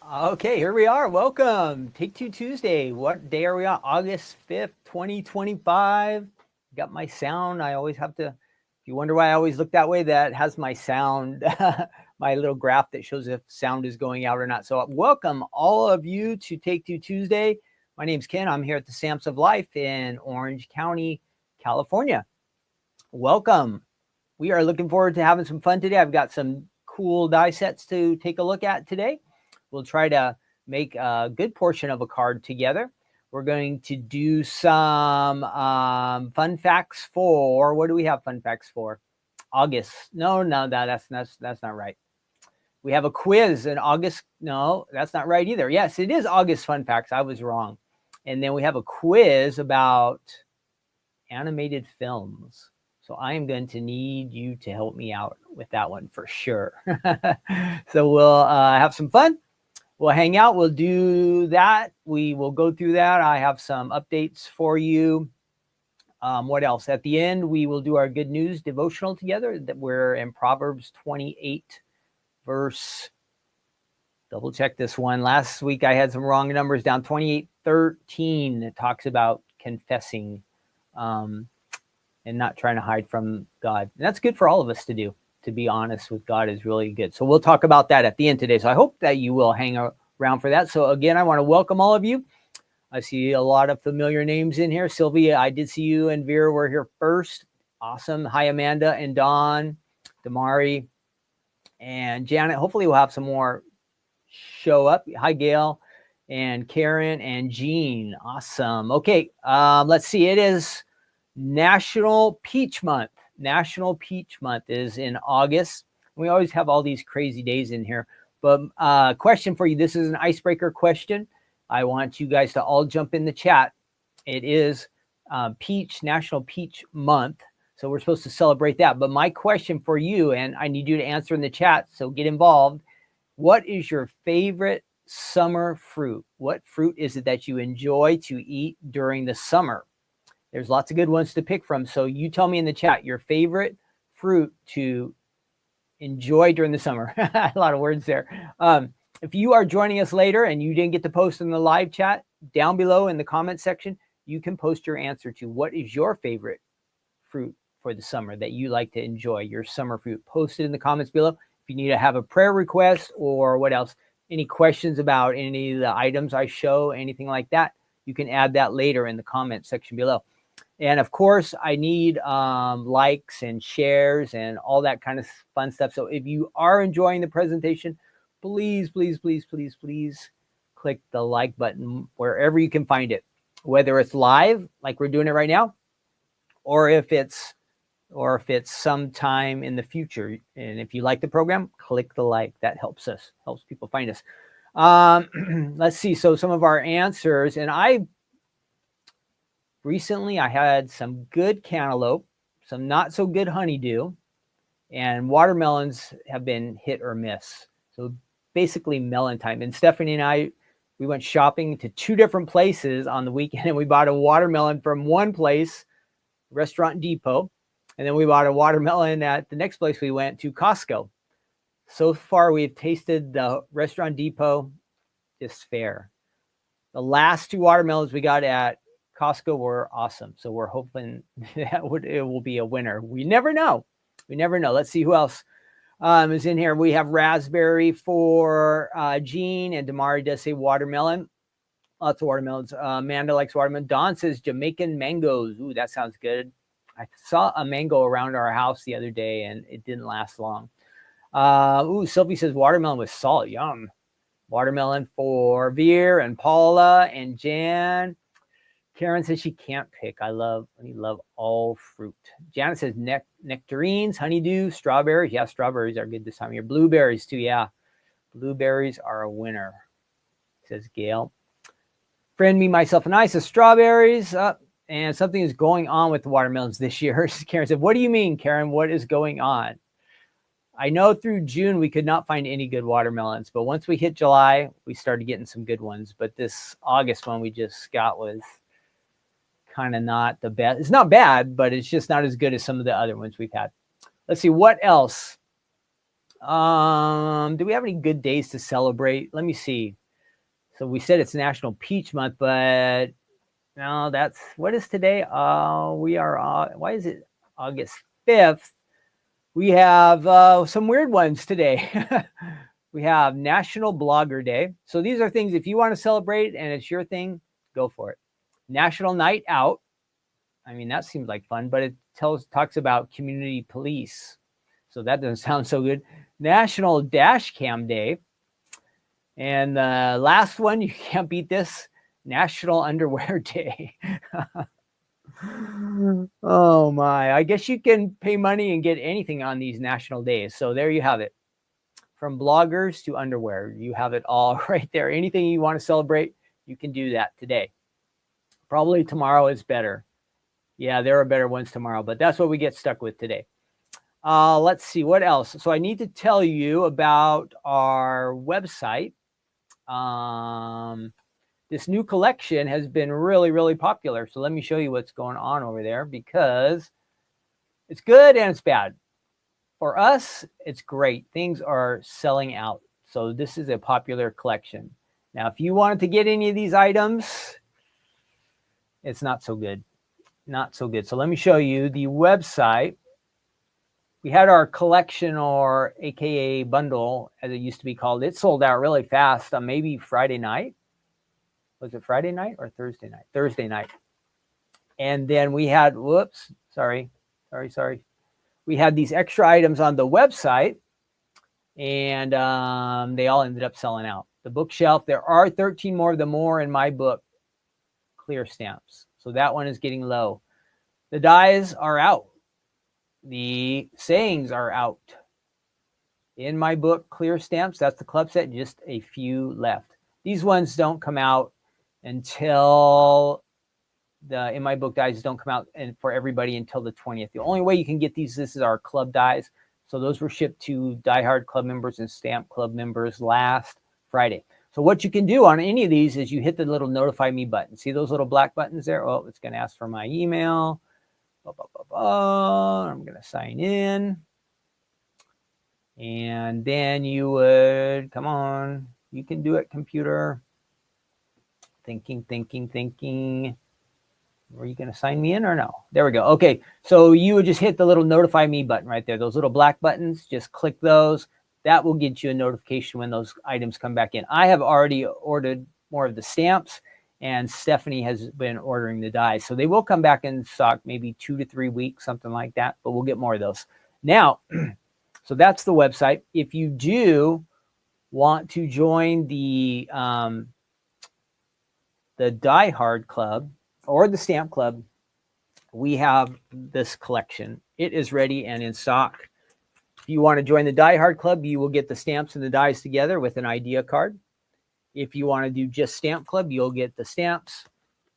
Okay, here we are. Welcome. Take Two Tuesday. What day are we on? August 5th, 2025. Got my sound. I always have to, if you wonder why I always look that way, that has my sound, my little graph that shows if sound is going out or not. So, welcome all of you to Take Two Tuesday. My name's Ken. I'm here at the Stamps of Life in Orange County, California. Welcome. We are looking forward to having some fun today. I've got some cool die sets to take a look at today. We'll try to make a good portion of a card together. We're going to do some fun facts for, what do we have fun facts for? August. No, that's not right. We have a quiz in August. No, that's not right either. Yes, it is August fun facts. I was wrong. And then we have a quiz about animated films. So I am going to need you to help me out with that one for sure. So we'll have some fun. We'll hang out. We'll do that. We will go through that. I have some updates for you. What else? At the end, we will do our good news devotional together. That we're in Proverbs 28, verse. Double check this one. Last week I had some wrong numbers down. 28:13. It talks about confessing and not trying to hide from God. And that's good for all of us to do. To be honest with God is really good. So we'll talk about that at the end today. So I hope that you will hang around for that. So again, I want to welcome all of you. I see a lot of familiar names in here. Sylvia, I did see you, and Vera were here first. Awesome. Hi, Amanda and Dawn, Damari, and Janet. Hopefully we'll have some more show up. Hi, Gail and Karen and Jean. Awesome. Okay, let's see. It is National Peach Month. National Peach Month is in August. We always have all these crazy days in here. But question for you. This is an icebreaker question. I want you guys to all jump in the chat. It is National Peach Month. So we're supposed to celebrate that. But my question for you, and I need you to answer in the chat, so get involved. What is your favorite summer fruit? What fruit is it that you enjoy to eat during the summer? There's lots of good ones to pick from. So you tell me in the chat your favorite fruit to enjoy during the summer. A lot of words there. If you are joining us later and you didn't get to post in the live chat, down below in the comment section, you can post your answer to what is your favorite fruit for the summer that you like to enjoy, your summer fruit. Post it in the comments below. If you need to have a prayer request or what else, any questions about any of the items I show, anything like that, you can add that later in the comment section below. And of course, I need likes and shares and all that kind of fun stuff. So if you are enjoying the presentation, please, please, please, please, please click the like button wherever you can find it, whether it's live like we're doing it right now, or if it's sometime in the future. And if you like the program, click the like. That helps us, helps people find us. Let's see. So some of our answers, and recently I had some good cantaloupe, some not so good honeydew, and watermelons have been hit or miss. So basically melon time. And Stephanie and I, we went shopping to two different places on the weekend, and we bought a watermelon from one place, Restaurant Depot, and then we bought a watermelon at the next place we went to, Costco. So far, we've tasted the Restaurant Depot, just fair. The last two watermelons we got at Costco were awesome. So we're hoping that it will be a winner. We never know. We never know. Let's see who else is in here. We have raspberry for Jean, and Damari does say watermelon. Lots of watermelons. Amanda likes watermelon. Dawn says Jamaican mangoes. Ooh, that sounds good. I saw a mango around our house the other day, and it didn't last long. Sylvie says watermelon with salt. Yum. Watermelon for Veer and Paula and Jan. Karen says she can't pick. I love all fruit. Janet says nectarines, honeydew, strawberries. Yeah, strawberries are good this time of year. Blueberries too, yeah. Blueberries are a winner, says Gail. Friend me, myself, and I says strawberries. And something is going on with the watermelons this year. Karen said, what do you mean, Karen? What is going on? I know through June we could not find any good watermelons, but once we hit July, we started getting some good ones. But this August one we just got was kind of not the best. It's not bad, but it's just not as good as some of the other ones we've had. Let's see, what else? Do we have any good days to celebrate? Let me see. So we said it's National Peach Month, but no, what is today? We are, why is it August 5th? We have some weird ones today. We have National Blogger Day. So these are things, if you want to celebrate and it's your thing, go for it. National Night Out. I mean, that seems like fun, but it talks about community police. So that doesn't sound so good. National Dash Cam Day. And the last one, you can't beat this, National Underwear Day. Oh my, I guess you can pay money and get anything on these national days. So there you have it. From bloggers to underwear, you have it all right there. Anything you want to celebrate, you can do that today. Probably tomorrow is better. Yeah, there are better ones tomorrow, but that's what we get stuck with today. Let's see, what else? So I need to tell you about our website. This new collection has been really, really popular. So let me show you what's going on over there, because it's good and it's bad. For us, it's great. Things are selling out. So this is a popular collection. Now, if you wanted to get any of these items, it's not so good. Not so good. So let me show you the website. We had our collection, or AKA bundle, as it used to be called. It sold out really fast on maybe Friday night. Was it Friday night or Thursday night? Thursday night. And then we had, sorry. We had these extra items on the website, and they all ended up selling out. The bookshelf, there are 13 more of the More in My Book clear stamps. So that one is getting low. The dies are out. The sayings are out. In My Book clear stamps, that's the club set, just a few left. These ones don't come out until the In My Book dies don't come out and for everybody until the 20th. The only way you can get these, this is our club dies. So those were shipped to diehard club members and stamp club members last Friday. So what you can do on any of these is you hit the little notify me button. See those little black buttons there? Oh, it's going to ask for my email. I'm going to sign in. And then you would, come on, you can do it, computer. Thinking. Are you going to sign me in or no? There we go. Okay, so you would just hit the little notify me button right there. Those little black buttons, just click those. That will get you a notification when those items come back in. I have already ordered more of the stamps, and Stephanie has been ordering the dies. So they will come back in stock maybe 2 to 3 weeks, something like that, but we'll get more of those. Now, so that's the website. If you do want to join the Die Hard Club or the Stamp Club, we have this collection. It is ready and in stock. If you want to join the Die Hard Club, you will get the stamps and the dies together with an idea card. If you want to do just Stamp Club, you'll get the stamps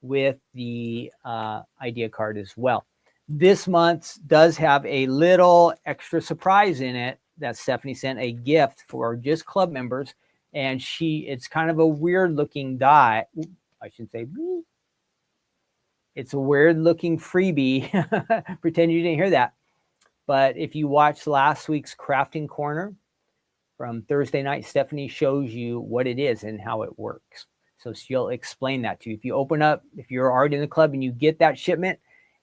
with the idea card as well. This month does have a little extra surprise in it that Stephanie sent, a gift for just club members. And it's kind of a weird looking die. I should say, it's a weird looking freebie. Pretend you didn't hear that. But if you watched last week's crafting corner from Thursday night, Stephanie shows you what it is and how it works. So she'll explain that to you. If you open up, if you're already in the club and you get that shipment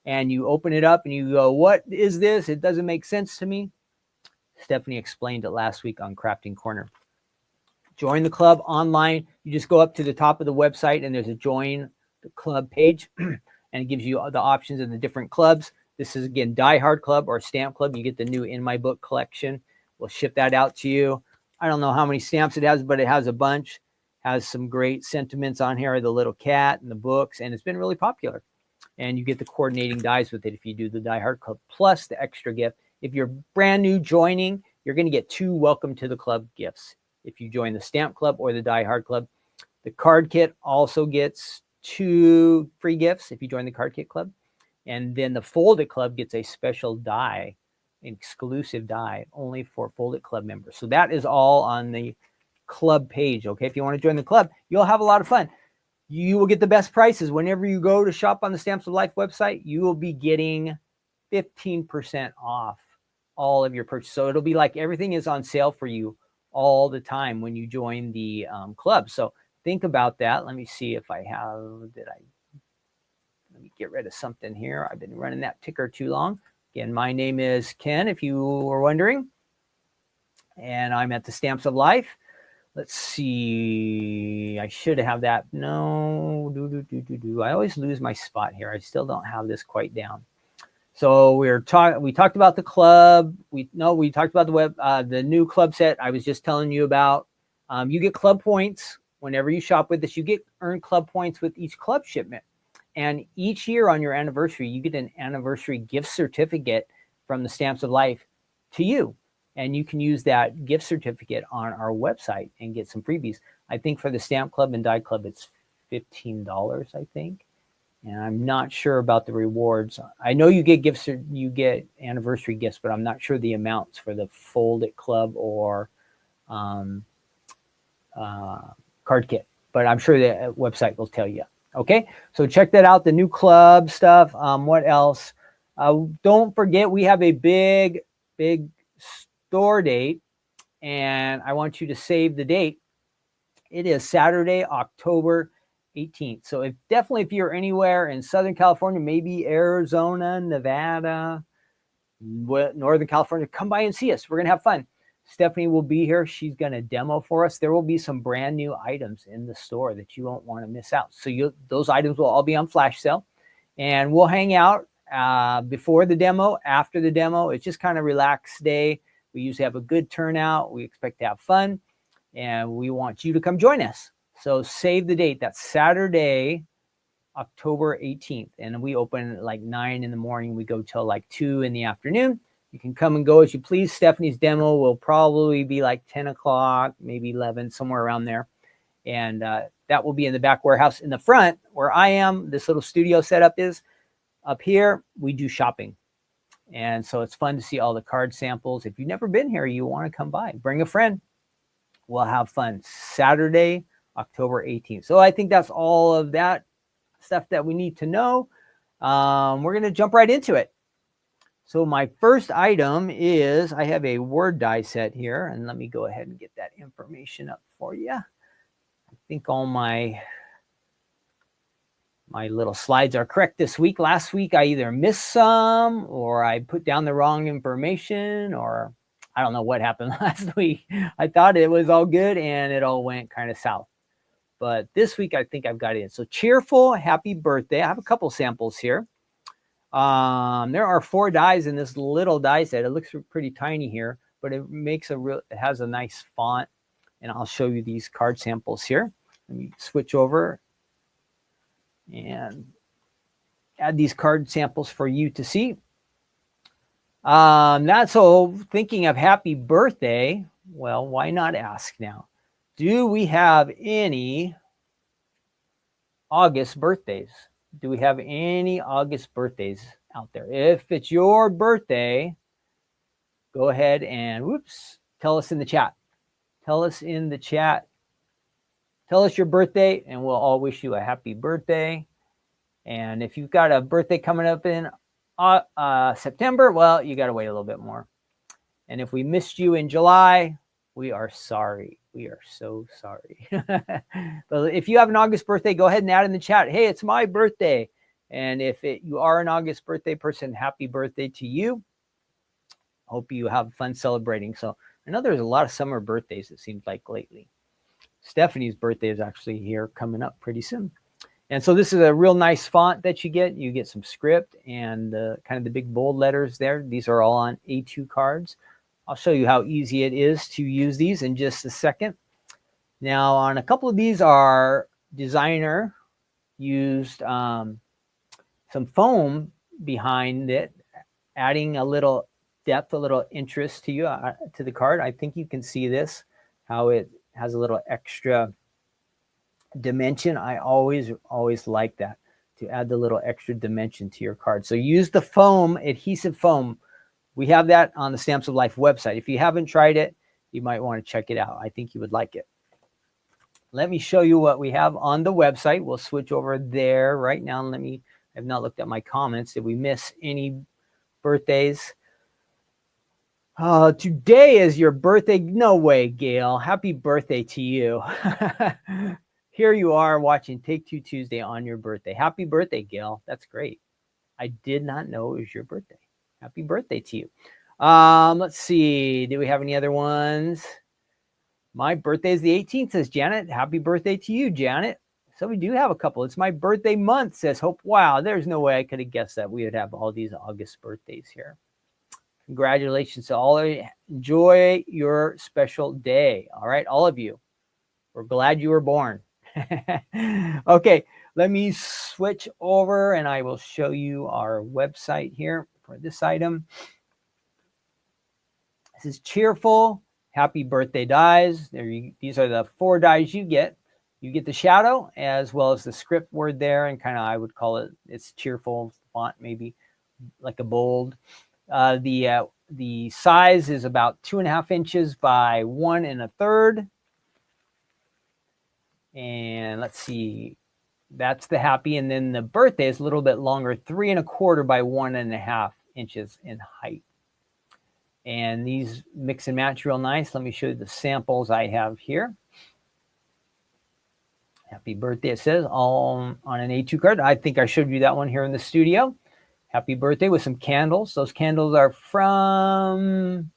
and you open it up and you go, what is this? It doesn't make sense to me. Stephanie explained it last week on Crafting Corner. Join the club online. You just go up to the top of the website and there's a join the club page and it gives you the options of the different clubs. This is, again, Die Hard Club or Stamp Club. You get the new In My Book collection. We'll ship that out to you. I don't know how many stamps it has, but it has a bunch. Has some great sentiments on here, the little cat and the books, and it's been really popular. And you get the coordinating dies with it if you do the Die Hard Club, plus the extra gift. If you're brand new joining, you're going to get 2 welcome to the club gifts. If you join the Stamp Club or the Die Hard Club, the card kit also gets 2 free gifts if you join the card kit club. And then the Fold It Club gets a special die, an exclusive die only for Fold It Club members. So that is all on the club page. Okay, if you want to join the club, you'll have a lot of fun. You will get the best prices. Whenever you go to shop on the Stamps of Life website, you will be getting 15% off all of your purchase. So it'll be like everything is on sale for you all the time when you join the club. So think about that. Let me see if I have, let me get rid of something here. I've been running that ticker too long. Again, my name is Ken, if you were wondering, and I'm at the Stamps of Life. Let's see. I should have that. No. I always lose my spot here. I still don't have this quite down. So we talked about the club. We talked about the new club set I was just telling you about. You get club points whenever you shop with us. You earn club points with each club shipment. And each year on your anniversary, you get an anniversary gift certificate from the Stamps of Life to you. And you can use that gift certificate on our website and get some freebies. I think for the Stamp Club and Die Club, it's $15, I think. And I'm not sure about the rewards. I know you get gifts, you get anniversary gifts, but I'm not sure the amounts for the Fold It Club or card kit. But I'm sure the website will tell you. Okay, so check that out, the new club stuff. What else? Don't forget, we have a big store date, and I want you to save the date. It is Saturday, October 18th. So if you're anywhere in Southern California, maybe Arizona, Nevada, Northern California, come by and see us. We're going to have fun. Stephanie will be here. She's going to demo for us. There will be some brand new items in the store that you won't want to miss out. So those items will all be on flash sale, and we'll hang out before the demo, after the demo. It's just kind of relaxed day. We usually have a good turnout. We expect to have fun, and we want you to come join us. So save the date. That's Saturday, October 18th. And we open at like 9 in the morning. We go till like 2 in the afternoon. You can come and go as you please. Stephanie's demo will probably be like 10 o'clock, maybe 11, somewhere around there. And that will be in the back warehouse. In the front, where I am, this little studio setup is. Up here, we do shopping. And so it's fun to see all the card samples. If you've never been here, you want to come by. Bring a friend. We'll have fun. Saturday, October 18th. So I think that's all of that stuff that we need to know. We're going to jump right into it. So my first item is I have a word die set here. And let me go ahead and get that information up for you. I think all my little slides are correct this week. Last week, I either missed some or I put down the wrong information, or I don't know what happened last week. I thought it was all good and it all went kind of south. But this week, I think I've got it in. So Cheerful, happy birthday. I have a couple samples here. There are 4 dies in this little die set. It looks pretty tiny here, but it has a nice font. And I'll show you these card samples here. Let me switch over and add these card samples for you to see. That's so thinking of happy birthday. Well, why not ask now? Do we have any August birthdays? Do we have any August birthdays out there? If it's your birthday, go ahead and tell us in the chat. Tell us in the chat. Tell us your birthday, and we'll all wish you a happy birthday. And if you've got a birthday coming up in September, well, you got to wait a little bit more. And if we missed you in July, we are sorry. We are so sorry. But if you have an August birthday, go ahead and add in the chat, hey, it's my birthday. And if you are an August birthday person, happy birthday to you. Hope you have fun celebrating. So I know there's a lot of summer birthdays, it seems like lately. Stephanie's birthday is actually here coming up pretty soon. And so this is a real nice font that you get. You get some script and kind of the big bold letters there. These are all on A2 cards. I'll show you how easy it is to use these in just a second. Now, on a couple of these are designer used some foam behind it, adding a little depth, a little interest to you, to the card. I think you can see this, how it has a little extra dimension. I always like that, to add the little extra dimension to your card. So use the foam, adhesive foam. We have that on the Stamps of Life website. If you haven't tried it, you might want to check it out. I think you would like it. Let me show you what we have on the website. We'll switch over there right now. I have not looked at my comments. Did we miss any birthdays? Today is your birthday. No way, Gail. Happy birthday to you. Here you are watching Take Two Tuesday on your birthday. Happy birthday, Gail. That's great. I did not know it was your birthday. Happy birthday to you. Let's see. Do we have any other ones? My birthday is the 18th, says Janet. Happy birthday to you, Janet. So we do have a couple. It's my birthday month, says Hope. Wow, there's no way I could have guessed that we would have all these August birthdays here. Congratulations to all of you. Enjoy your special day. All right, all of you. We're glad you were born. Okay, let me switch over and I will show you our website here for this item. This is Cheerful. Happy birthday dies. These are the 4 dies you get. You get the shadow as well as the script word there, and kind of I would call it's Cheerful font, maybe like a bold. The size is about 2.5 inches by 1 1/3. And let's see, that's the happy. And then the birthday is a little bit longer, 3 1/4 by 1 1/2 inches in height. And these mix and match real nice. Let me show you the samples I have here. Happy birthday, it says, all on an A2 card. I think I showed you that one here in the studio. Happy birthday with some candles. Those candles are from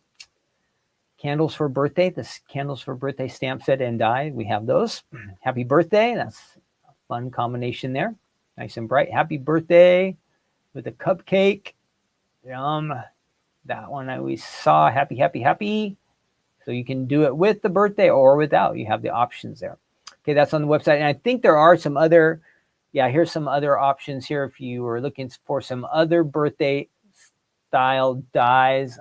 Candles for Birthday. This Candles for Birthday stamp set and die. We have those. Happy birthday. That's a fun combination there. Nice and bright. Happy birthday with a cupcake. Yum. That one we saw. Happy, happy, happy. So you can do it with the birthday or without. You have the options there. Okay, that's on the website. And I think there are some other, here's some other options here if you were looking for some other birthday style dies,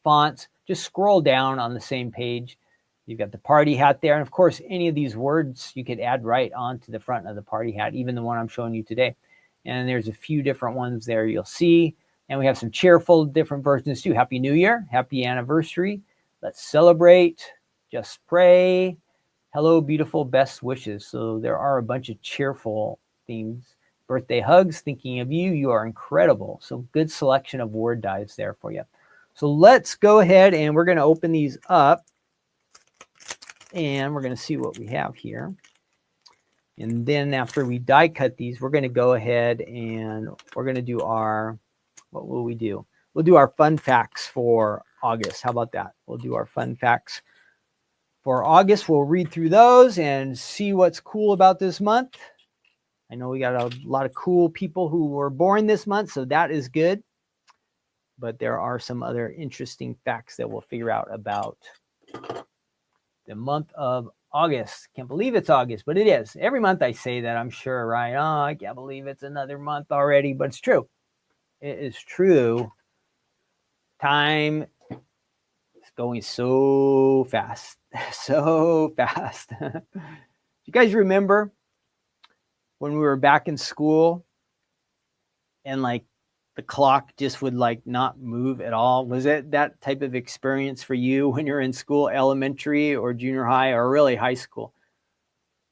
fonts. Just scroll down on the same page. You've got the party hat there. And of course, any of these words you could add right onto the front of the party hat, even the one I'm showing you today. And there's a few different ones there you'll see. And we have some cheerful different versions too. Happy New Year, happy anniversary. Let's celebrate, just pray. Hello, beautiful, best wishes. So there are a bunch of cheerful themes. Birthday hugs, thinking of you. You are incredible. So good selection of word dies there for you. So let's go ahead and we're going to open these up and we're going to see what we have here. And then after we die cut these, we're going to go ahead and we're going to do our, what will we do? We'll do our fun facts for August. How about that? We'll do our fun facts for August. We'll read through those and see what's cool about this month. I know we got a lot of cool people who were born this month, so that is good. But there are some other interesting facts that we'll figure out about the month of August. Can't believe it's August, but it is. Every month I say that, I'm sure, right? Oh, I can't believe it's another month already, but it's true. It is true. Time is going so fast, so fast. You guys remember when we were back in school and like the clock just would like not move at all? Was it that type of experience for you when you're in school, elementary or junior high or really high school?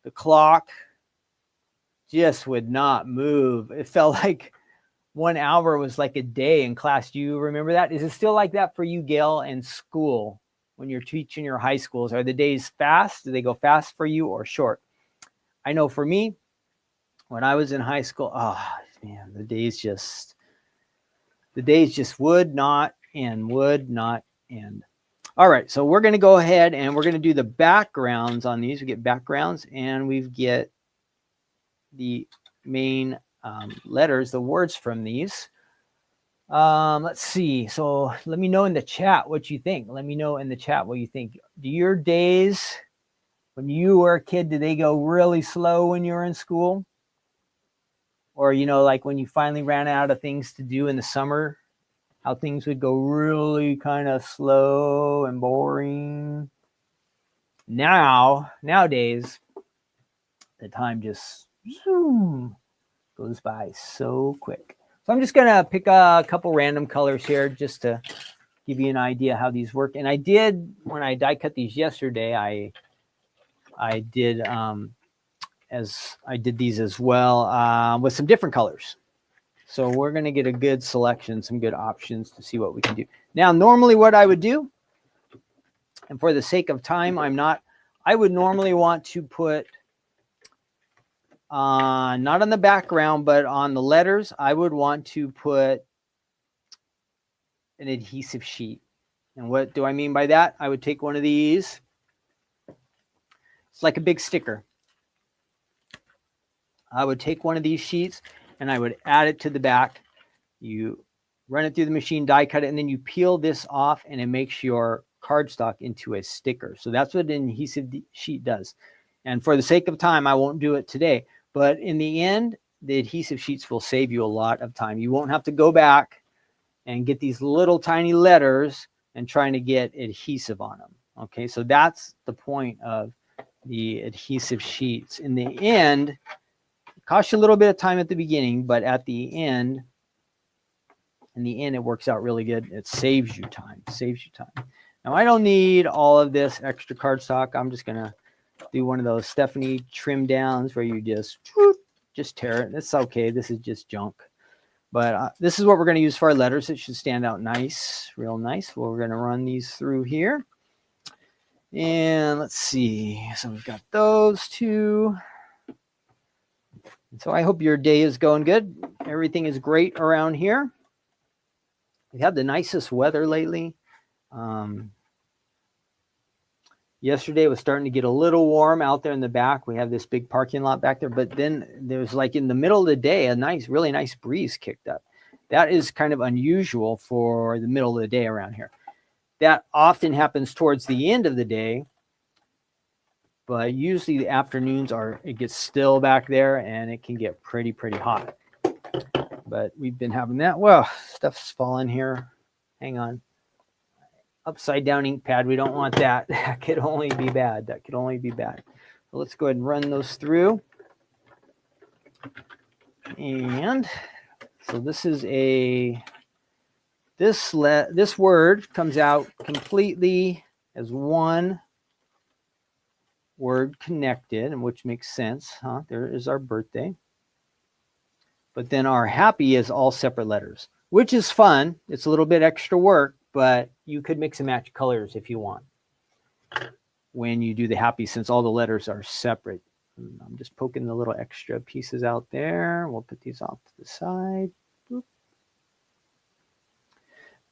The clock just would not move. It felt like 1 hour was like a day in class. Do you remember that? Is it still like that for you, Gail, in school when you're teaching your high schools? Are the days fast? Do they go fast for you or short? I know for me, when I was in high school, oh man, the days just would not end. All right, so we're going to go ahead and we're going to do the backgrounds on these. We get backgrounds and we get the main letters, the words from these. Let's see. So let me know in the chat what you think. Let me know in the chat what you think. Do your days when you were a kid, did they go really slow when you were in school? Or, you know, like when you finally ran out of things to do in the summer, how things would go really kind of slow and boring. Nowadays, the time just goes by so quick. So I'm just going to pick a couple random colors here just to give you an idea how these work. And I did, when I die cut these yesterday, I did these as well with some different colors. So we're going to get a good selection, some good options to see what we can do. Now, normally what I would do, and for the sake of time, I would normally want to put, not on the background, but on the letters, I would want to put an adhesive sheet. And what do I mean by that? I would take one of these. It's like a big sticker. I would take one of these sheets and I would add it to the back. You run it through the machine, die cut it, and then you peel this off and it makes your cardstock into a sticker. So that's what an adhesive sheet does. And for the sake of time, I won't do it today. But in the end, the adhesive sheets will save you a lot of time. You won't have to go back and get these little tiny letters and trying to get adhesive on them. Okay, so that's the point of the adhesive sheets. In the end, it costs you a little bit of time at the beginning, but at the end, in the end, it works out really good. It saves you time. Now, I don't need all of this extra cardstock. I'm just going to do one of those Stephanie trim downs where you just tear it. It's okay. This is just junk. But this is what we're going to use for our letters. It should stand out nice, real nice. Well, we're going to run these through here. And let's see. So we've got those two. So I hope your day is going good. Everything is great around here. We had the nicest weather lately. Yesterday it was starting to get a little warm out there in the back. We have this big parking lot back there, but then there was like in the middle of the day, a really nice breeze kicked up. That is kind of unusual for the middle of the day around here. That often happens towards the end of the day, but usually the afternoons it gets still back there and it can get pretty hot. But we've been having that. Well, stuff's falling here. Hang on. Upside down ink pad. We don't want that. That could only be bad. So let's go ahead and run those through. And so this is this word comes out completely as one word connected, and which makes sense, huh? There is our birthday. But then our happy is all separate letters, which is fun. It's a little bit extra work, but you could mix and match colors if you want when you do the happy, since all the letters are separate. I'm just poking the little extra pieces out there. We'll put these off to the side. Boop.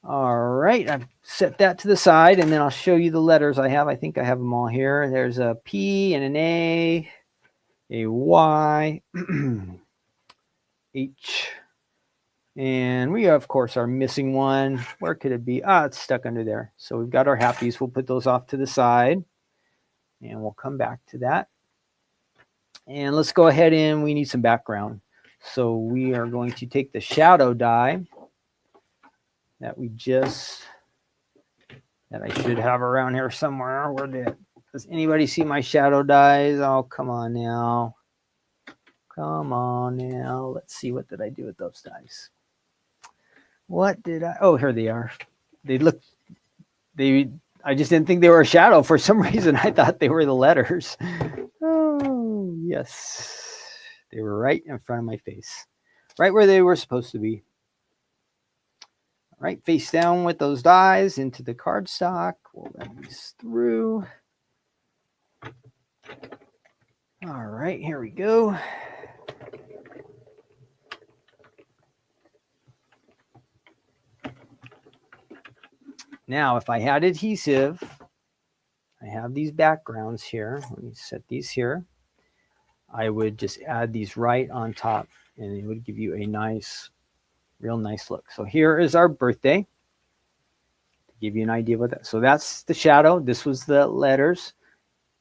All right, I've set that to the side, and then I'll show you the letters I have. I think I have them all here. There's a P and an A Y, H, and we of course are missing one. Where could it be? It's stuck under there. So we've got our happies. We'll put those off to the side and we'll come back to that. And let's go ahead, and we need some background. So we are going to take the shadow die that I should have around here somewhere. Does anybody see my shadow dies? Oh, come on now. Let's see, what did I do with those dice? Oh, here they are. I just didn't think they were a shadow. For some reason, I thought they were the letters. Oh, yes. They were right in front of my face. Right where they were supposed to be. All right, face down with those dies into the cardstock. We'll run these through. All right, here we go. Now, if I had adhesive, I have these backgrounds here. Let me set these here. I would just add these right on top, and it would give you a nice, real nice look. So here is our birthday, to give you an idea about that. So that's the shadow. This was the letters,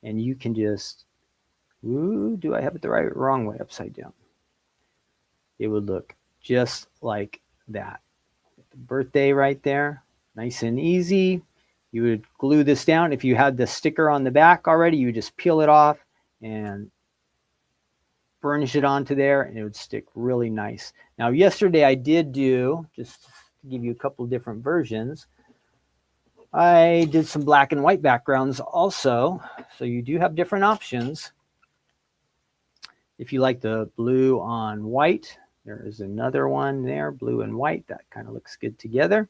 and you can just, do I have it the wrong way, upside down? It would look just like that. The birthday right there. Nice and easy. You would glue this down. If you had the sticker on the back already, you would just peel it off and burnish it onto there, and it would stick really nice. Now, yesterday I did do, just to give you a couple of different versions, I did some black and white backgrounds also. So you do have different options. If you like the blue on white, There is another one there, blue and white. That kind of looks good together.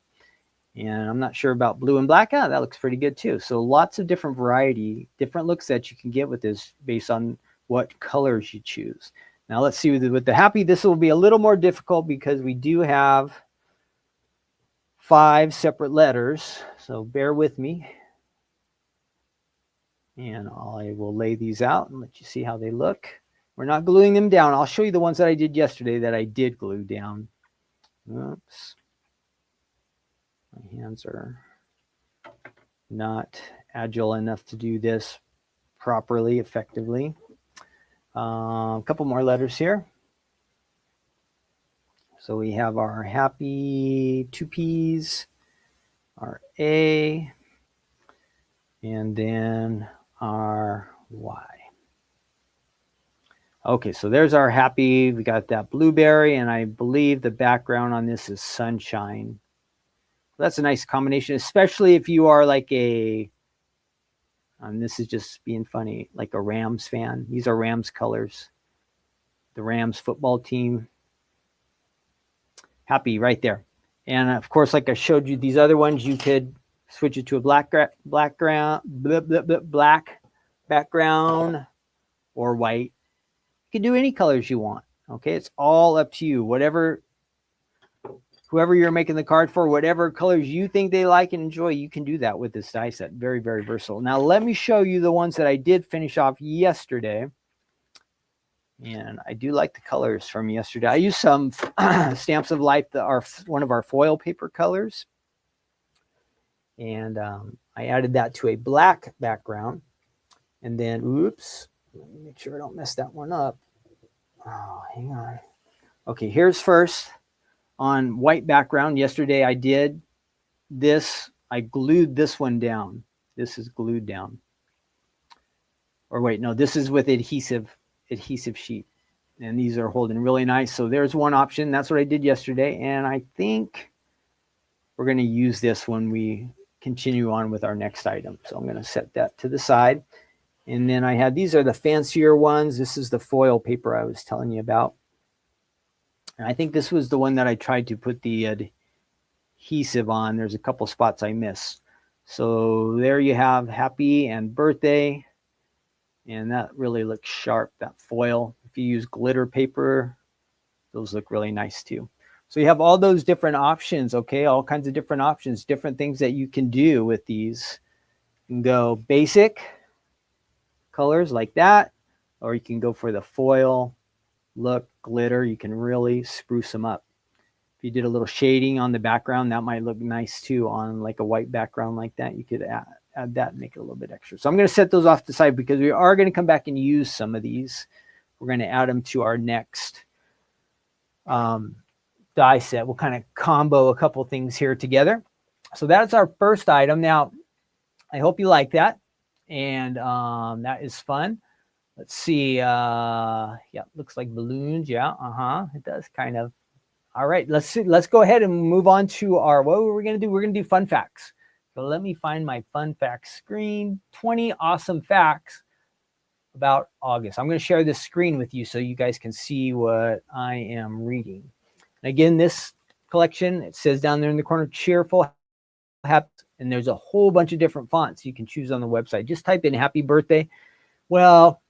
And I'm not sure about blue and black. That looks pretty good too. So lots of different variety, different looks that you can get with this based on what colors you choose. Now let's see with the happy, this will be a little more difficult because we do have 5 separate letters. So bear with me. And I will lay these out and let you see how they look. We're not gluing them down. I'll show you the ones that I did yesterday that I did glue down. Oops. My hands are not agile enough to do this properly, effectively. A couple more letters here. So we have our happy 2 P's, our A, and then our Y. Okay, so there's our happy. We got that blueberry, and I believe the background on this is sunshine. That's a nice combination, especially if you are like and this is just being funny, like a Rams fan. These are Rams colors. The Rams football team. Happy right there. And of course, like I showed you, these other ones, you could switch it to a black background or white. You can do any colors you want. Okay, it's all up to you. Whoever you're making the card for, whatever colors you think they like and enjoy, you can do that with this die set. Very, very versatile. Now, let me show you the ones that I did finish off yesterday. And I do like the colors from yesterday. I used some Stamps of Life that are one of our foil paper colors. And I added that to a black background. And then, oops, let me make sure I don't mess that one up. Oh, hang on. Okay, here's first. On white background, yesterday I did this. I glued this one down. This is glued down. Or wait, no, this is with adhesive sheet. And these are holding really nice. So there's one option. That's what I did yesterday. And I think we're going to use this when we continue on with our next item. So I'm going to set that to the side. And then I had, these are the fancier ones. This is the foil paper I was telling you about. And I think this was the one that I tried to put the adhesive on. There's a couple spots I missed. So there you have happy and birthday. And that really looks sharp, that foil. If you use glitter paper, those look really nice too. So you have all those different options, okay? All kinds of different options, different things that you can do with these. You can go basic colors like that, or you can go for the foil look, glitter. You can really spruce them up. If you did a little shading on the background, that might look nice too on like a white background like that. You could add that and make it a little bit extra. So I'm going to set those off to the side because we are going to come back and use some of these. We're going to add them to our next die set. We'll kind of combo a couple things here together. So that's our first item. Now, I hope you like that. And that is fun. Let's see. Yeah, looks like balloons. Yeah, it does kind of. All right, let's see. Let's go ahead and move on to our, what we're going to do. We're going to do fun facts. So let me find my fun facts screen. 20 awesome facts about August. I'm going to share this screen with you so you guys can see what I am reading. And again, this collection, it says down there in the corner, Cheerful, Happy, and there's a whole bunch of different fonts you can choose on the website. Just type in happy birthday. Well,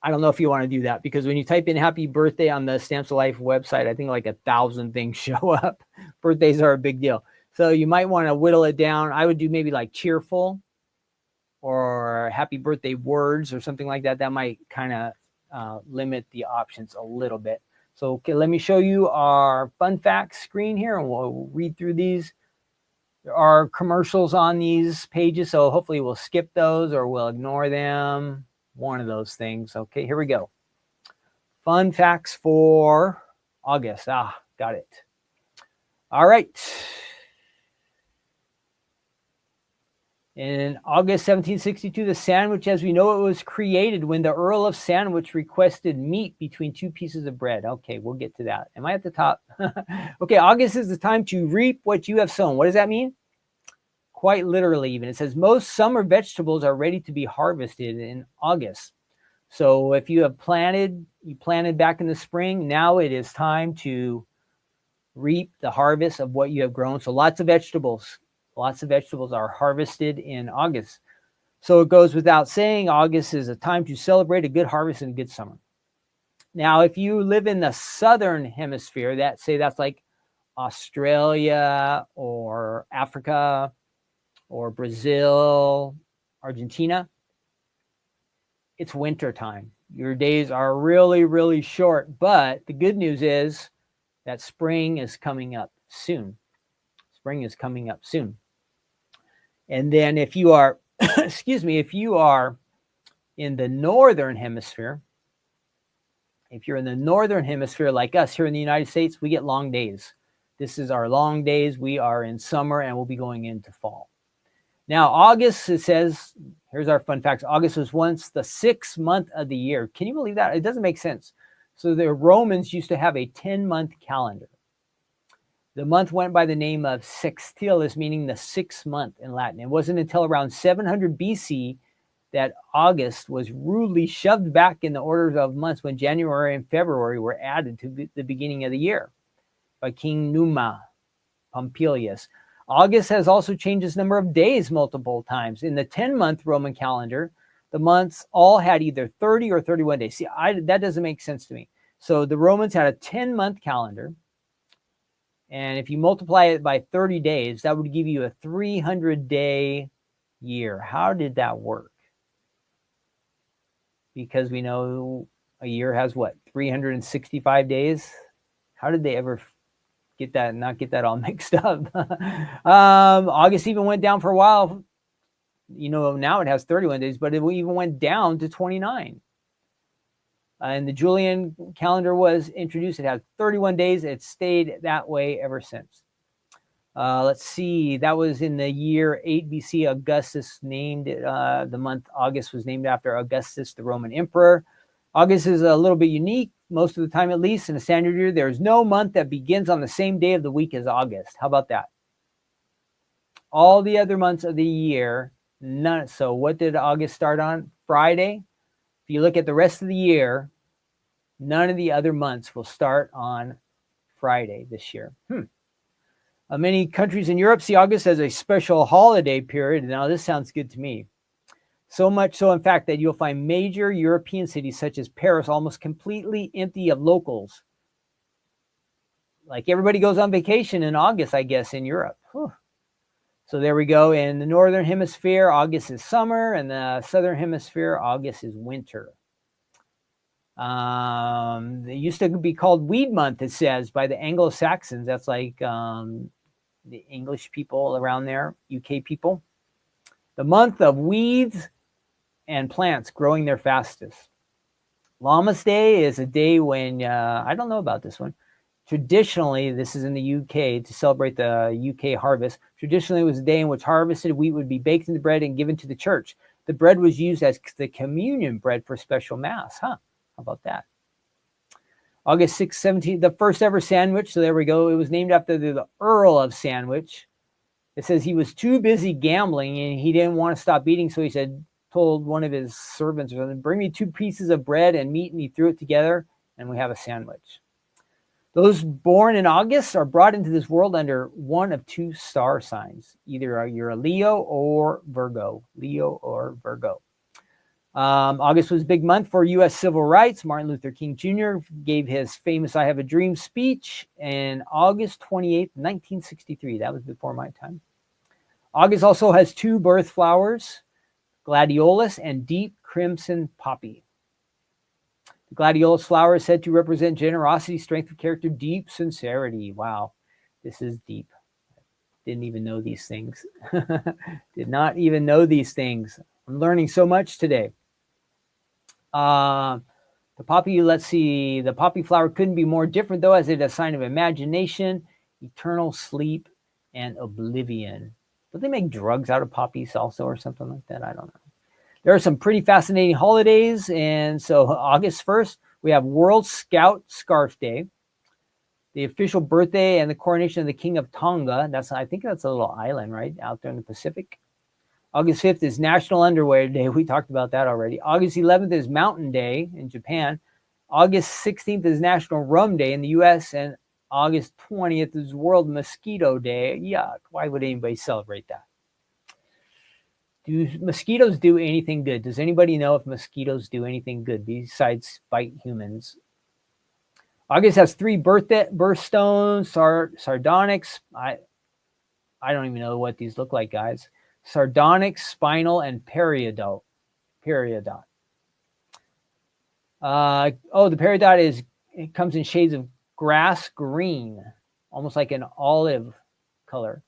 I don't know if you want to do that because when you type in happy birthday on the Stamps of Life website, I think like 1,000 things show up. Birthdays are a big deal. So you might want to whittle it down. I would do maybe like cheerful or happy birthday words or something like that. That might kind of limit the options a little bit. So okay, let me show you our fun facts screen here and we'll read through these. There are commercials on these pages, so hopefully we'll skip those or we'll ignore them. One of those things. Okay, here we go. Fun facts for August. Got it. All right. In August 1762, the sandwich as we know it was created when the Earl of Sandwich requested meat between 2 pieces of bread. Okay, we'll get to that. Am I at the top? Okay, August is the time to reap what you have sown. What does that mean? Quite literally even. It says most summer vegetables are ready to be harvested in August. So if you planted back in the spring, now it is time to reap the harvest of what you have grown. So lots of vegetables are harvested in August. So it goes without saying, August is a time to celebrate a good harvest and a good summer. Now, if you live in the southern hemisphere, that's like Australia or Africa or Brazil, Argentina, it's winter time. Your days are really, really short. But the good news is that spring is coming up soon. Spring is coming up soon. And then if you are, if you are in the northern hemisphere, if you're in the northern hemisphere like us here in the United States, we get long days. This is our long days. We are in summer and we'll be going into fall. Now, August, it says, here's our fun facts. August was once the 6th month of the year. Can you believe that? It doesn't make sense. So the Romans used to have a 10-month calendar. The month went by the name of Sextilis, meaning the 6th month in Latin. It wasn't until around 700 BC that August was rudely shoved back in the order of months when January and February were added to the beginning of the year by King Numa Pompilius. August has also changed its number of days multiple times. In the 10-month Roman calendar, the months all had either 30 or 31 days. See, that doesn't make sense to me. So the Romans had a 10-month calendar. And if you multiply it by 30 days, that would give you a 300-day year. How did that work? Because we know a year has what? 365 days? How did they ever not get that all mixed up? August even went down for a while. Now it has 31 days, but it even went down to 29. And the Julian calendar was introduced. It had 31 days. It stayed that way ever since. Let's see. That was in the year 8 BC. Augustus named it. The month August was named after Augustus, the Roman emperor. August is a little bit unique. Most of the time, at least in a standard year, there's no month that begins on the same day of the week as August. How about that? All the other months of the year, none. So what did August start on? Friday. If you look at the rest of the year, none of the other months will start on Friday this year. Many countries in Europe see August as a special holiday period. Now, this sounds good to me. So much so, in fact, that you'll find major European cities such as Paris almost completely empty of locals. Like everybody goes on vacation in August, I guess, in Europe. So there we go. In the northern hemisphere, August is summer. And the southern hemisphere, August is winter. It used to be called Weed Month, it says, by the Anglo-Saxons. That's like the English people around there, UK people. The month of weeds and plants growing their fastest. Lammas Day is a day when, I don't know about this one. Traditionally, this is in the UK to celebrate the UK harvest. Traditionally, it was a day in which harvested wheat would be baked into bread and given to the church. The bread was used as the communion bread for special mass. How about that? August 6, 17, the first ever sandwich. So there we go. It was named after the Earl of Sandwich. It says he was too busy gambling and he didn't want to stop eating. So he told one of his servants, bring me 2 pieces of bread and meat. And he threw it together and we have a sandwich. Those born in August are brought into this world under one of 2 star signs. Either you're a Leo or Virgo. Leo or Virgo. August was a big month for U.S. civil rights. Martin Luther King Jr. gave his famous I Have a Dream speech on August 28th, 1963. That was before my time. August also has 2 birth flowers, gladiolus and deep crimson poppy. The gladiolus flower is said to represent generosity, strength of character, deep sincerity. Wow, this is deep. Didn't even know these things. Did not even know these things. I'm learning so much today. The poppy, let's see. The poppy flower couldn't be more different, though, as it's a sign of imagination, eternal sleep, and oblivion. Don't they make drugs out of poppies also or something like that? I don't know. There are some pretty fascinating holidays. And so August 1st, we have World Scout Scarf Day, the official birthday and the coronation of the King of Tonga. I think that's a little island, right, out there in the Pacific. August 5th is National Underwear Day. We talked about that already. August 11th is Mountain Day in Japan. August 16th is National Rum Day in the US. And August 20th is World Mosquito Day. Yuck. Why would anybody celebrate that? Do mosquitoes do anything good? Does anybody know if mosquitoes do anything good besides bite humans? August has 3 birthstones, sardonyx. I don't even know what these look like, guys. Sardonyx, spinal, and peridot. The peridot it comes in shades of grass green, almost like an olive color.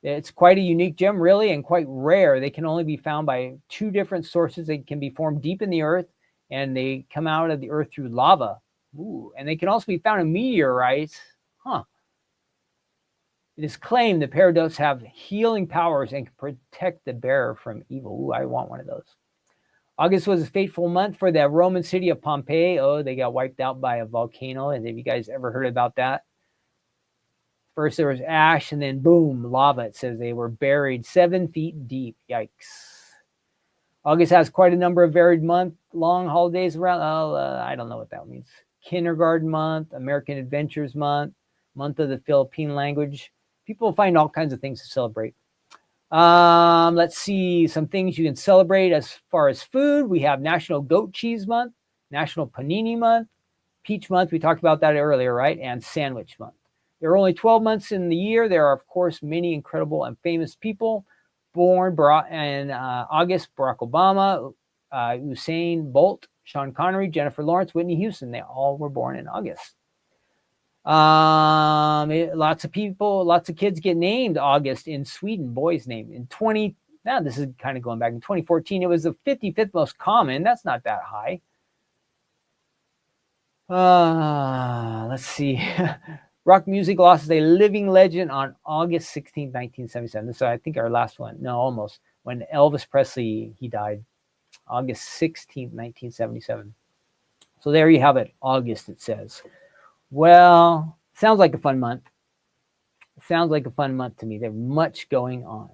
It's quite a unique gem, really, and quite rare. They can only be found by 2 different sources. They can be formed deep in the earth, and they come out of the earth through lava. Ooh, and they can also be found in meteorites. Huh. It is claimed the peridots have healing powers and can protect the bearer from evil. Ooh, I want one of those. August was a fateful month for the Roman city of Pompeii. Oh, they got wiped out by a volcano. And have you guys ever heard about that? First there was ash, and then boom, lava. It says they were buried 7 feet deep. Yikes. August has quite a number of varied month-long holidays around. I don't know what that means. Kindergarten month, American Adventures month, month of the Philippine language. People find all kinds of things to celebrate. Let's see some things you can celebrate as far as food. We have National Goat Cheese Month, National Panini Month, Peach Month. We talked about that earlier, right? And Sandwich Month. There are only 12 months in the year. There are, of course, many incredible and famous people born in August. Barack Obama, Usain Bolt, Sean Connery, Jennifer Lawrence, Whitney Houston. They all were born in August. Lots of kids get named August in Sweden, boys named. This is kind of going back in 2014, it was the 55th most common. That's not that high. Let's see. Rock music lost a living legend on August 16, 1977. So I think our last one. No, almost. When Elvis Presley, he died August 16, 1977. So there you have it. August, it says. Well, sounds like a fun month. Sounds like a fun month to me. There's much going on.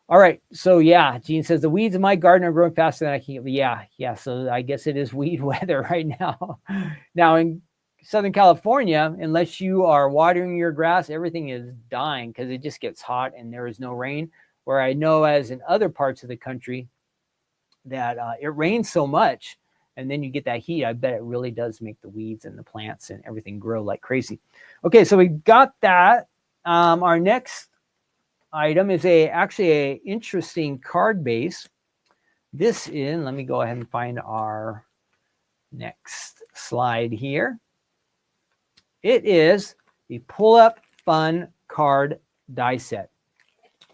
All right. So, yeah, Gene says, the weeds in my garden are growing faster than I can. Yeah. So I guess it is weed weather right now. Now, in Southern California, unless you are watering your grass, everything is dying because it just gets hot and there is no rain. Where I know, as in other parts of the country, that it rains so much, and then you get that heat. I bet it really does make the weeds and the plants and everything grow like crazy. Okay, so we got that. Our next item is actually a interesting card base. Let me go ahead and find our next slide here. It is the Pull-Up Fun Card Die Set.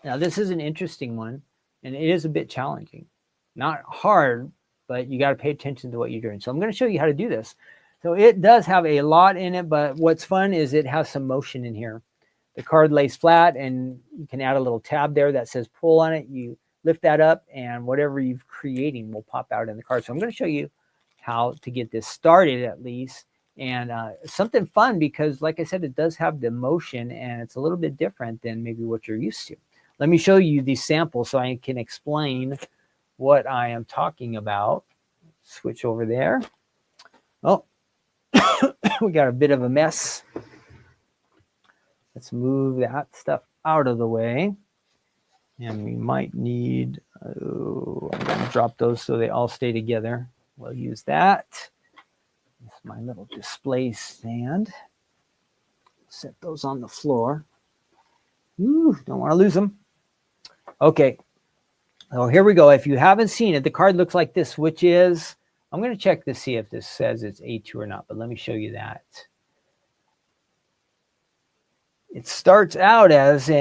Now, this is an interesting one, and it is a bit challenging. Not hard, but you got to pay attention to what you're doing. So I'm going to show you how to do this. So it does have a lot in it, but what's fun is it has some motion in here. The card lays flat, and you can add a little tab there that says pull on it. You lift that up, and whatever you're creating will pop out in the card. So I'm going to show you how to get this started, at least. And something fun because, like I said, it does have the motion, and it's a little bit different than maybe what you're used to. Let me show you these samples so I can explain what I am talking about. Switch over there. Oh, we got a bit of a mess. Let's move that stuff out of the way. And we might need, I'm going to drop those so they all stay together. We'll use that. This is my little display stand. Set those on the floor. Ooh, don't want to lose them. Okay. So here we go. If you haven't seen it, the card looks like this, which is, I'm going to check to see if this says it's A2 or not, but let me show you that. It starts out as it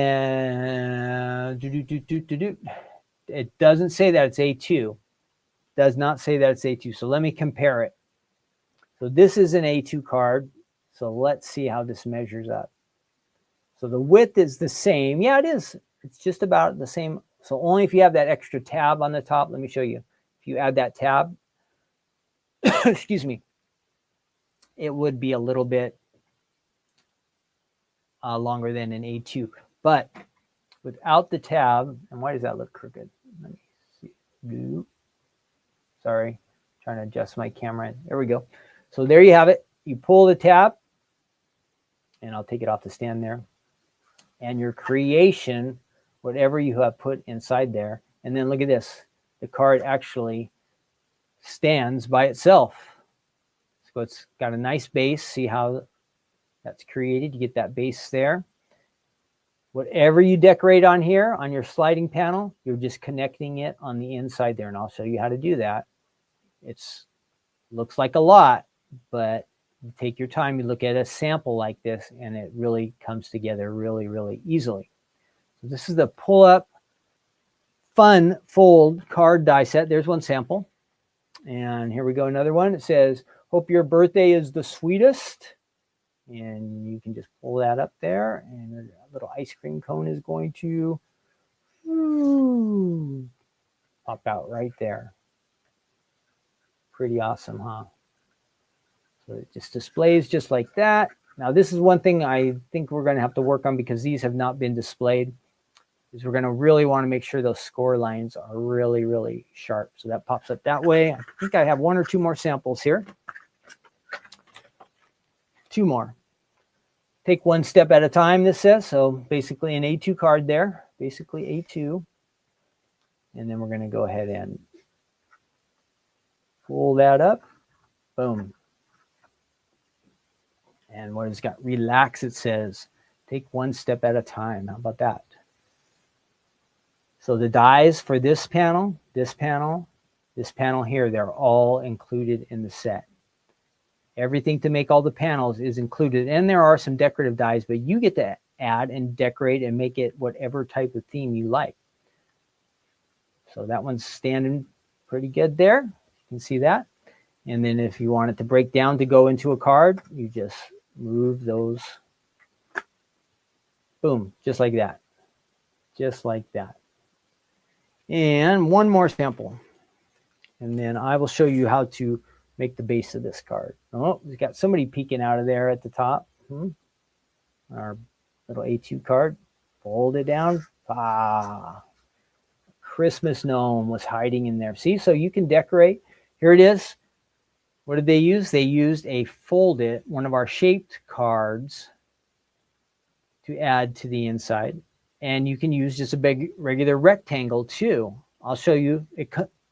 doesn't say that it's A2. Does not say that it's A2. So let me compare it. So this is an A2 card. So let's see how this measures up. So the width is the same. Yeah, it is. It's just about the same. So only if you have that extra tab on the top. Let me show you. If you add that tab, excuse me, it would be a little bit longer than an A2. But without the tab. And why does that look crooked? Let me see. Sorry, trying to adjust my camera. There we go. So there you have it. You pull the tab, and I'll take it off the stand there. And your creation, whatever you have put inside there. And then look at this. The card actually stands by itself. So it's got a nice base. See how that's created? You get that base there. Whatever you decorate on here, on your sliding panel, you're just connecting it on the inside there. And I'll show you how to do that. It's looks like a lot, but you take your time, you look at a sample like this, and it really comes together really, really easily. So this is the pull-up fun fold card die set. There's one sample. And here we go, another one. It says, hope your birthday is the sweetest. And you can just pull that up there, and a little ice cream cone is going to pop out right there. Pretty awesome, huh? So it just displays just like that. Now, this is one thing I think we're going to have to work on, because these have not been displayed, is we're going to really want to make sure those score lines are really, really sharp. So that pops up that way. I think I have one or two more samples here. Two more. Take one step at a time, this says. So basically an A2 card there. Basically A2. And then we're going to go ahead and pull that up. Boom. And what it's got, relax, it says. Take one step at a time. How about that? So the dies for this panel here, they're all included in the set. Everything to make all the panels is included. And there are some decorative dies, but you get to add and decorate and make it whatever type of theme you like. So that one's standing pretty good there. You can see that. And then if you want it to break down to go into a card, you just move those. Boom, just like that. Just like that. And one more sample. And then I will show you how to make the base of this card. Oh, we've got somebody peeking out of there at the top. Our little A2 card. Fold it down. Christmas gnome was hiding in there. See, so you can decorate. Here it is. What did they use? They used a folded, one of our shaped cards, to add to the inside. And you can use just a big regular rectangle too. I'll show you.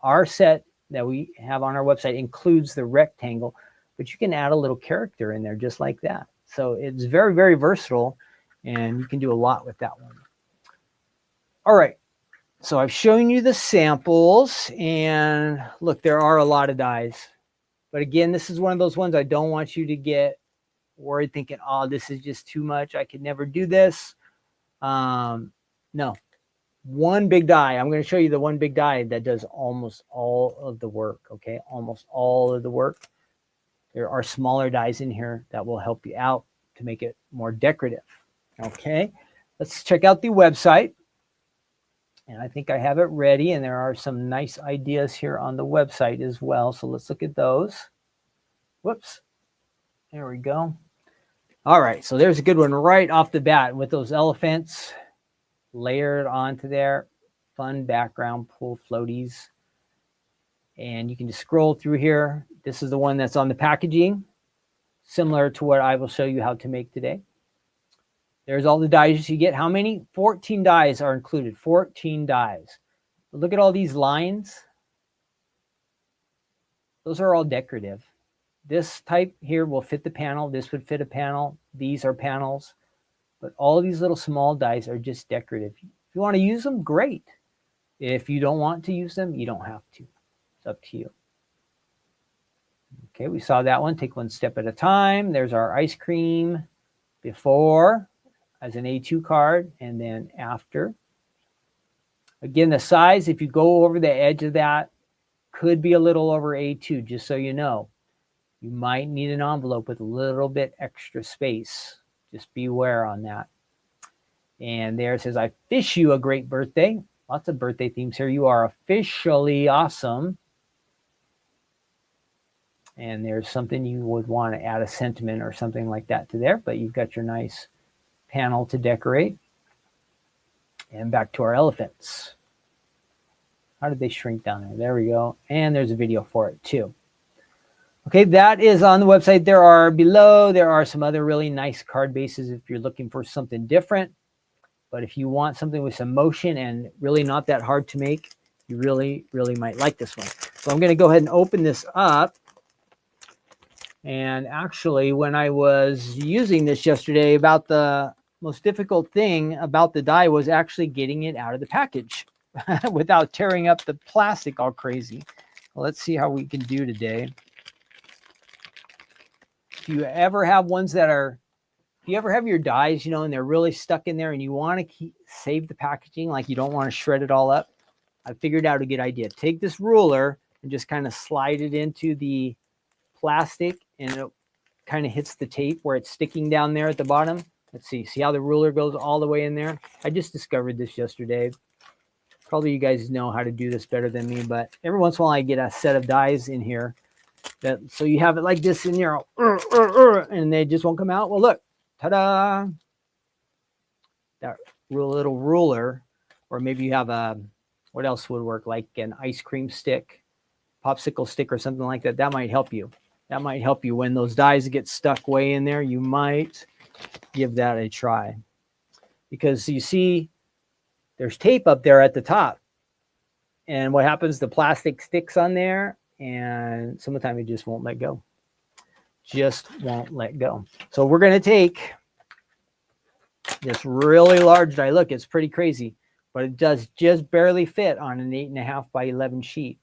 Our set that we have on our website includes the rectangle, but you can add a little character in there just like that. So it's very, very versatile, and you can do a lot with that one. All right. So I've shown you the samples, and look, there are a lot of dies. But again, this is one of those ones I don't want you to get worried thinking, oh, this is just too much. I could never do this. No. One big die. I'm going to show you the one big die that does almost all of the work. Okay, almost all of the work. There are smaller dies in here that will help you out to make it more decorative. Okay, let's check out the website. And I think I have it ready, and there are some nice ideas here on the website as well. So let's look at those. Whoops. There we go. All right, so there's a good one right off the bat with those elephants layered onto there. Fun background, pull floaties. And you can just scroll through here. This is the one that's on the packaging, similar to what I will show you how to make today. There's all the dies you get. How many? 14 dies are included. 14 dies. But look at all these lines. Those are all decorative. This type here will fit the panel. This would fit a panel. These are panels. But all of these little small dies are just decorative. If you want to use them, great. If you don't want to use them, you don't have to. It's up to you. Okay, we saw that one. Take one step at a time. There's our ice cream before as an A2 card, and then after. Again, the size, if you go over the edge of that, could be a little over A2, just so you know. You might need an envelope with a little bit extra space. Just beware on that. And there it says, I wish you a great birthday. Lots of birthday themes here. You are officially awesome. And there's something you would want to add a sentiment or something like that to there, but you've got your nice panel to decorate. And back to our elephants. How did they shrink down there? There we go. And there's a video for it too. Okay, that is on the website. There are some other really nice card bases if you're looking for something different. But if you want something with some motion and really not that hard to make, you really, really might like this one. So I'm going to go ahead and open this up. And actually, when I was using this yesterday, about the most difficult thing about the die was actually getting it out of the package without tearing up the plastic all crazy. Well, let's see how we can do today. If you ever have ones that are, if you ever have your dies, and they're really stuck in there and you want to save the packaging, like you don't want to shred it all up, I figured out a good idea. Take this ruler and just kind of slide it into the plastic, and it kind of hits the tape where it's sticking down there at the bottom. Let's see how the ruler goes all the way in there. I just discovered this yesterday. Probably you guys know how to do this better than me, but every once in a while I get a set of dies in here so you have it like this in here, and they just won't come out. Well, look, ta-da! That little ruler, or maybe you have what else would work, like an ice cream stick, popsicle stick or something like that. That might help you. That might help you when those dies get stuck way in there. You might give that a try, because you see there's tape up there at the top, and what happens, the plastic sticks on there, and some of the time it just won't let go. Just won't let go. So we're going to take this really large die. Look, it's pretty crazy, but it does just barely fit on an 8.5 by 11 sheet.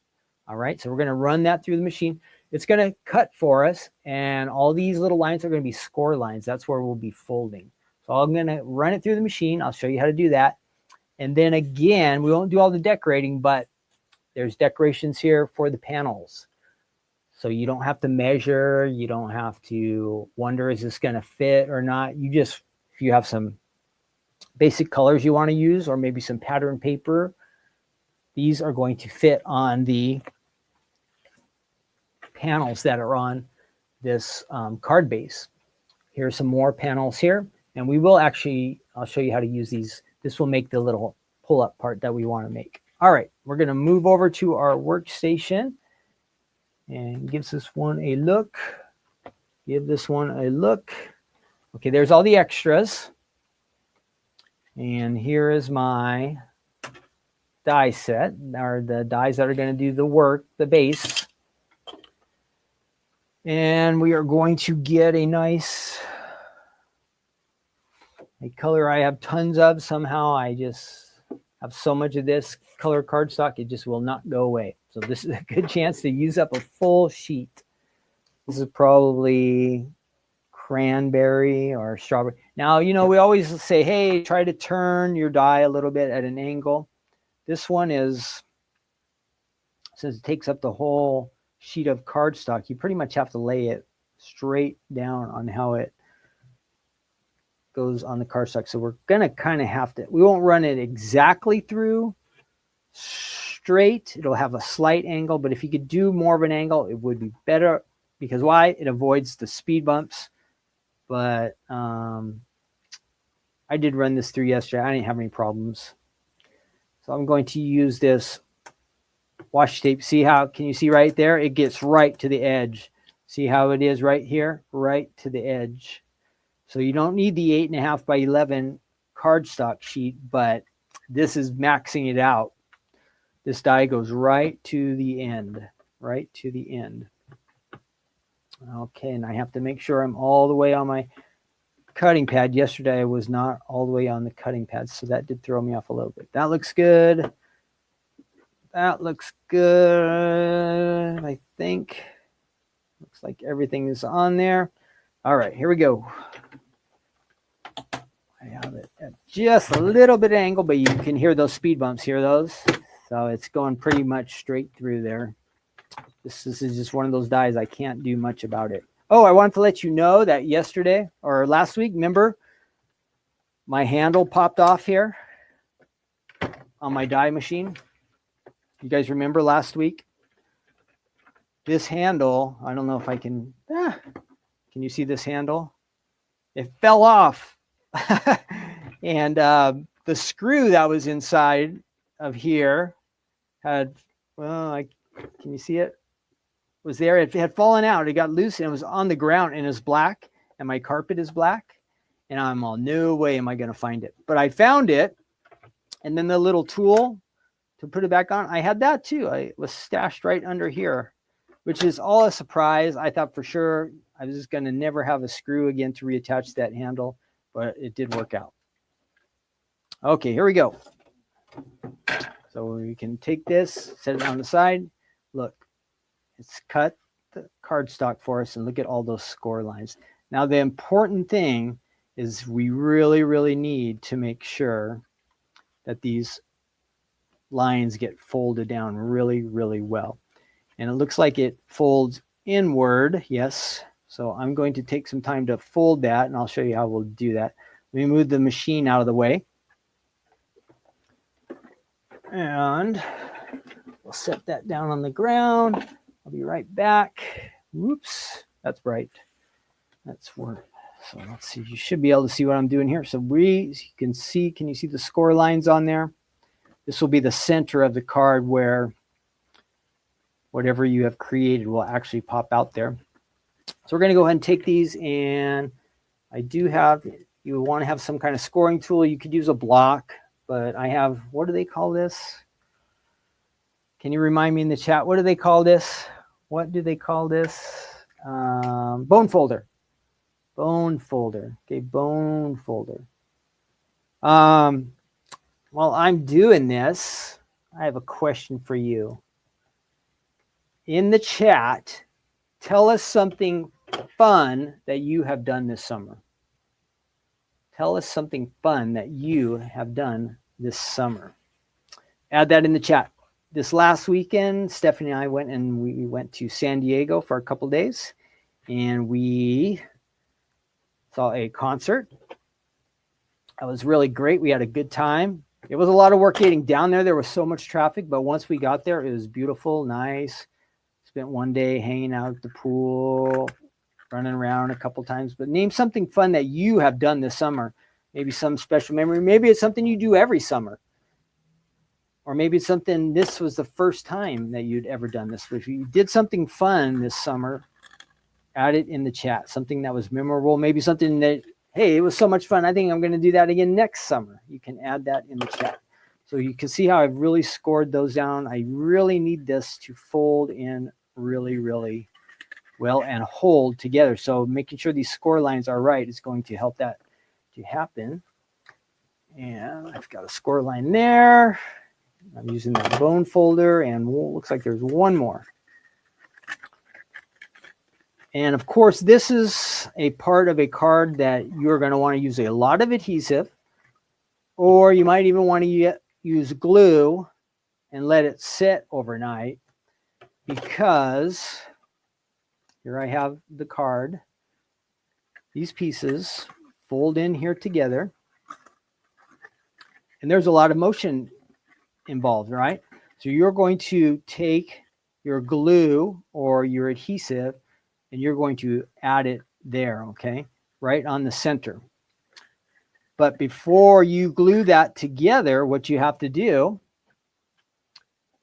All right, so we're going to run that through the machine. It's going to cut for us, and all these little lines are going to be score lines. That's where we'll be folding. So I'm going to run it through the machine. I'll show you how to do that. And then again, we won't do all the decorating, but there's decorations here for the panels. So you don't have to measure. You don't have to wonder, is this going to fit or not? You just, if you have some basic colors you want to use, or maybe some pattern paper, these are going to fit on the panels that are on this card base. Here's some more panels here, and we will actually, I'll show you how to use these. This will make the little pull-up part that we want to make. All right, we're going to move over to our workstation and give this one a look. Give this one a look. Okay, there's all the extras. And here is my die set, or the dies that are going to do the work, the base. And we are going to get a nice color I have tons of. Somehow I just have so much of this color cardstock, it just will not go away. So this is a good chance to use up a full sheet. This is probably cranberry or strawberry. Now, we always say, hey, try to turn your die a little bit at an angle. This one is, since it takes up the whole sheet of cardstock, you pretty much have to lay it straight down on how it goes on the cardstock. So we're going to kind of have to, we won't run it exactly through straight. It'll have a slight angle, but if you could do more of an angle, it would be better, because why? It avoids the speed bumps. But I did run this through yesterday. I didn't have any problems. So I'm going to use this washi tape. See how, can you see right there? It gets right to the edge. See how it is right here? Right to the edge. So you don't need the 8.5 by 11 cardstock sheet, but this is maxing it out. This die goes right to the end, right to the end. Okay, and I have to make sure I'm all the way on my cutting pad. Yesterday I was not all the way on the cutting pad, so that did throw me off a little bit. That looks good. That looks good, I think. Looks like everything is on there. All right, here we go. I have it at just a little bit of angle, but you can hear those speed bumps. Hear those? So it's going pretty much straight through there. This is just one of those dies. I can't do much about it. Oh, I wanted to let you know that yesterday or last week, remember, my handle popped off here on my die machine. You guys remember last week? This handle, I don't know if I can, can you see this handle? It fell off. And the screw that was inside of here had, well, can you see it? Was there. It had fallen out. It got loose and it was on the ground and it's black and my carpet is black. And I'm all, no way am I going to find it. But I found it. And then the little tool to put it back on, I had that too. I was stashed right under here, which is all a surprise. I thought for sure I was just going to never have a screw again to reattach that handle, but it did work out. Okay, here we go. So we can take this, set it on the side. Look, it's cut the cardstock for us, and look at all those score lines. Now, the important thing is we really, really need to make sure that these lines get folded down really, really well. And it looks like it folds inward, yes. So I'm going to take some time to fold that, and I'll show you how we'll do that. Let me move the machine out of the way. And we'll set that down on the ground. I'll be right back. Whoops, that's bright. That's work. So let's see, you should be able to see what I'm doing here. So you can you see the score lines on there? This will be the center of the card where whatever you have created will actually pop out there. So we're going to go ahead and take these, and I do have, you want to have some kind of scoring tool. You could use a block, but I have, what do they call this? Can you remind me in the chat? What do they call this? What do they call this? Bone folder. Bone folder. Okay, bone folder. While I'm doing this, I have a question for you. In the chat, tell us something fun that you have done this summer. Tell us something fun that you have done this summer. Add that in the chat. This last weekend, Stephanie and I we went to San Diego for a couple days, and we saw a concert. It was really great. We had a good time. It was a lot of work getting down there. There was so much traffic, but once we got there, it was beautiful, nice. Spent one day hanging out at the pool, running around a couple times. But name something fun that you have done this summer. Maybe some special memory. Maybe it's something you do every summer. Or maybe it's something, this was the first time that you'd ever done this. If you did something fun this summer, add it in the chat. Something that was memorable. Maybe something that, hey, it was so much fun, I think I'm going to do that again next summer. You can add that in the chat. So you can see how I've really scored those down. I really need this to fold in really, really well and hold together. So making sure these score lines are right is going to help that to happen. And I've got a score line there. I'm using that bone folder, and looks like there's one more. And of course, this is a part of a card that you're going to want to use a lot of adhesive, or you might even want to use glue and let it sit overnight, because here I have the card. These pieces fold in here together, and there's a lot of motion involved, right? So you're going to take your glue or your adhesive and you're going to add it there, okay? Right on the center. But before you glue that together, what you have to do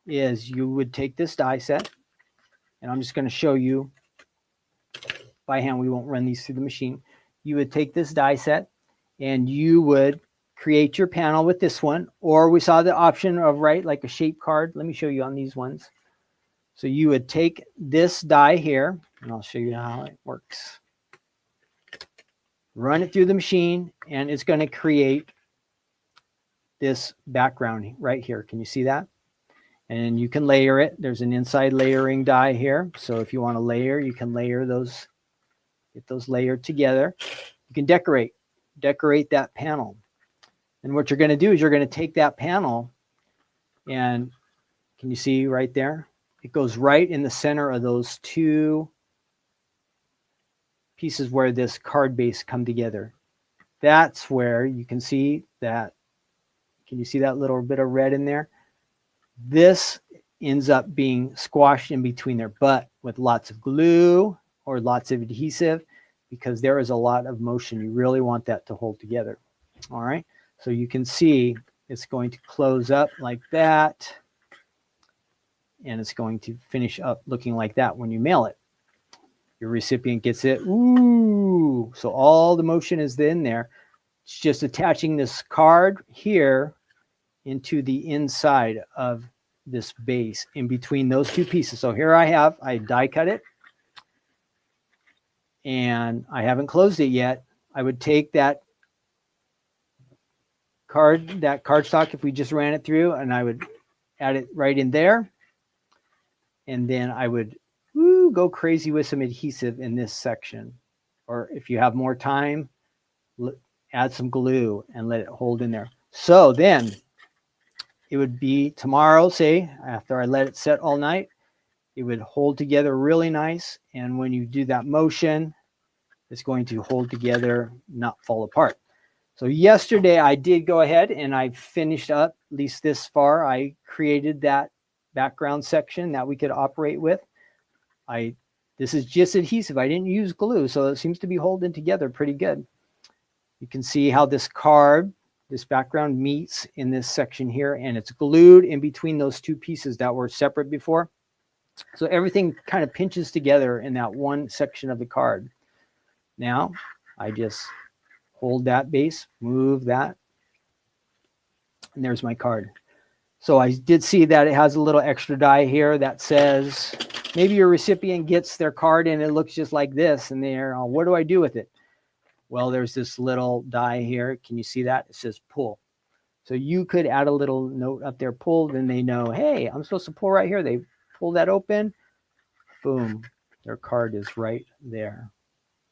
is you would take this die set, and I'm just going to show you by hand. We won't run these through the machine. You would take this die set and you would create your panel with this one, or we saw the option of like a shape card. Let me show you on these ones. So you would take this die here, and I'll show you how it works. Run it through the machine, and it's going to create this background right here. Can you see that? And you can layer it. There's an inside layering die here. So if you want to layer, you can layer those, get those layered together. You can decorate that panel. And what you're going to do is you're going to take that panel, and can you see right there? It goes right in the center of those two pieces where this card base come together. That's where you can see that. Can you see that little bit of red in there? This ends up being squashed in between there, but with lots of glue or lots of adhesive, because there is a lot of motion. You really want that to hold together. All right. So you can see it's going to close up like that, and it's going to finish up looking like that when you mail it. Your recipient gets it. Ooh, so all the motion is in there. It's just attaching this card here into the inside of this base in between those two pieces. So here I die cut it, and I haven't closed it yet. I would take that cardstock, if we just ran it through, and I would add it right in there. And then I would go crazy with some adhesive in this section. Or if you have more time, add some glue and let it hold in there. So then it would be tomorrow, say, after I let it set all night, it would hold together really nice. And when you do that motion, it's going to hold together, not fall apart. So yesterday I did go ahead and I finished up, at least this far. I created that background section that we could operate with. This is just adhesive. I didn't use glue, so it seems to be holding together pretty good. You can see how this background meets in this section here, and it's glued in between those two pieces that were separate before. So everything kind of pinches together in that one section of the card. Now I just hold that base, move that, and there's my card. So I did see that it has a little extra die here that says, maybe your recipient gets their card and it looks just like this, and they're, what do I do with it? Well, there's this little die here. Can you see that? It says pull. So you could add a little note up there, pull, then they know, hey, I'm supposed to pull right here. They pull that open, boom, their card is right there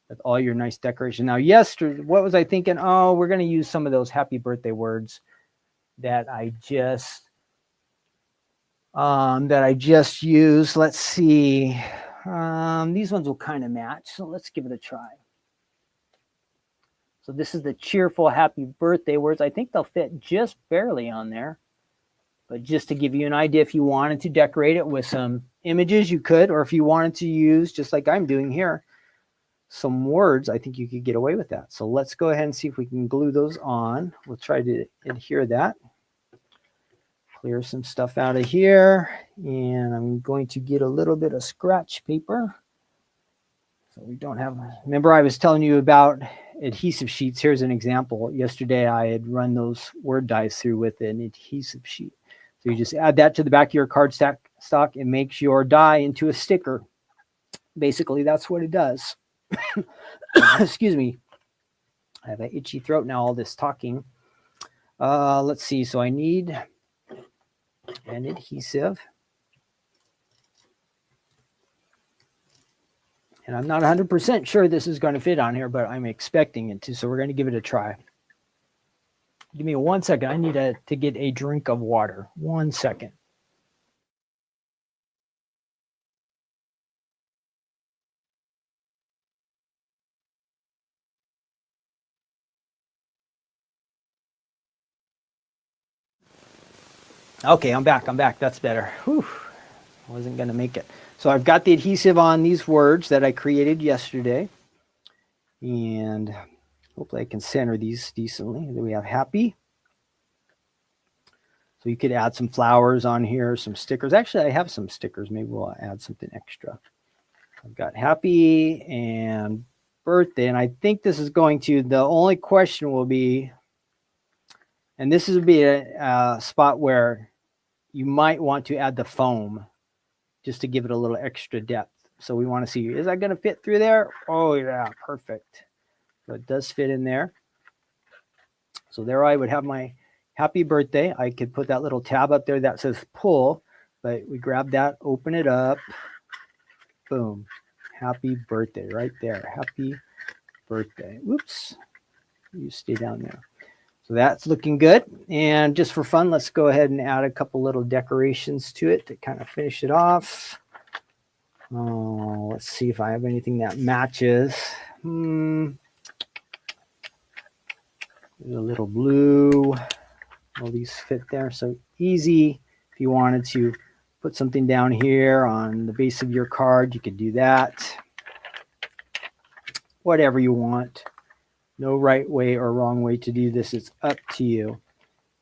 with all your nice decoration. Now, yesterday, what was I thinking? Oh, we're going to use some of those happy birthday words that I just used. Let's see. These ones will kind of match, so let's give it a try. So this is the cheerful happy birthday words. I think they'll fit just barely on there. But just to give you an idea, if you wanted to decorate it with some images, you could. Or if you wanted to use, just like I'm doing here, some words, I think you could get away with that. So let's go ahead and see if we can glue those on. We'll try to adhere that. Clear some stuff out of here. And I'm going to get a little bit of scratch paper. So we don't have, remember I was telling you about adhesive sheets. Here's an example. Yesterday I had run those word dies through with an adhesive sheet. So you just add that to the back of your card stock. It makes your die into a sticker. Basically, that's what it does. Excuse me. I have an itchy throat now, all this talking. Let's see. So I need an adhesive. And I'm not 100% sure this is going to fit on here, but I'm expecting it to. So we're going to give it a try. Give me 1 second. I need to get a drink of water. 1 second. Okay, I'm back. That's better. Whew. I wasn't going to make it. So I've got the adhesive on these words that I created yesterday. And hopefully I can center these decently. Then we have happy. So you could add some flowers on here, some stickers. Actually, I have some stickers. Maybe we'll add something extra. I've got happy and birthday. And I think this is going to, the only question will be, and this would be a spot where you might want to add the foam just to give it a little extra depth. So we want to see, is that going to fit through there? Oh, yeah, perfect. So it does fit in there. So there I would have my happy birthday. I could put that little tab up there that says pull, but we grab that, open it up, boom, happy birthday right there. Happy birthday. Whoops, you stay down there. So that's looking good. And just for fun, let's go ahead and add a couple little decorations to it to kind of finish it off. Oh, let's see if I have anything that matches. There's a little blue. All these fit there. So easy. If you wanted to put something down here on the base of your card, you could do that. Whatever you want. No right way or wrong way to do this. It's up to you.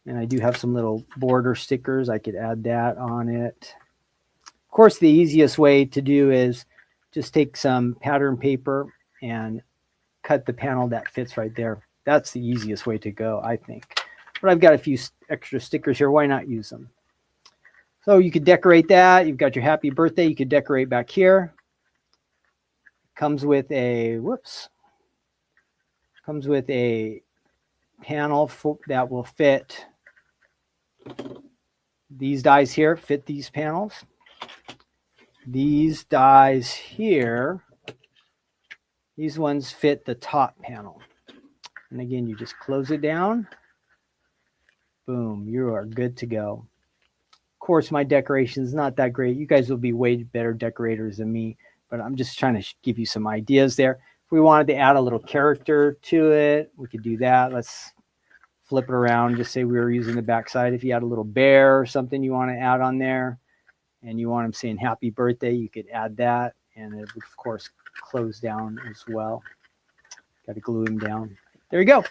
And I do have some little border stickers. I could add that on it. Of course, the easiest way to do is just take some pattern paper and cut the panel that fits right there. That's the easiest way to go, I think. But I've got a few extra stickers here. Why not use them? So you could decorate that. You've got your happy birthday. You could decorate back here. Comes with a, comes with a panel that will fit these dies here, fit these panels. These dies here, these ones fit the top panel. And again, you just close it down. Boom, you are good to go. Of course, my decoration is not that great. You guys will be way better decorators than me, but I'm just trying to give you some ideas there. If we wanted to add a little character to it, we could do that. Let's flip it around. Just say we were using the backside. If you had a little bear or something you want to add on there, and you want them saying happy birthday, you could add that. And it would, of course, close down as well. Got to glue them down. There you go.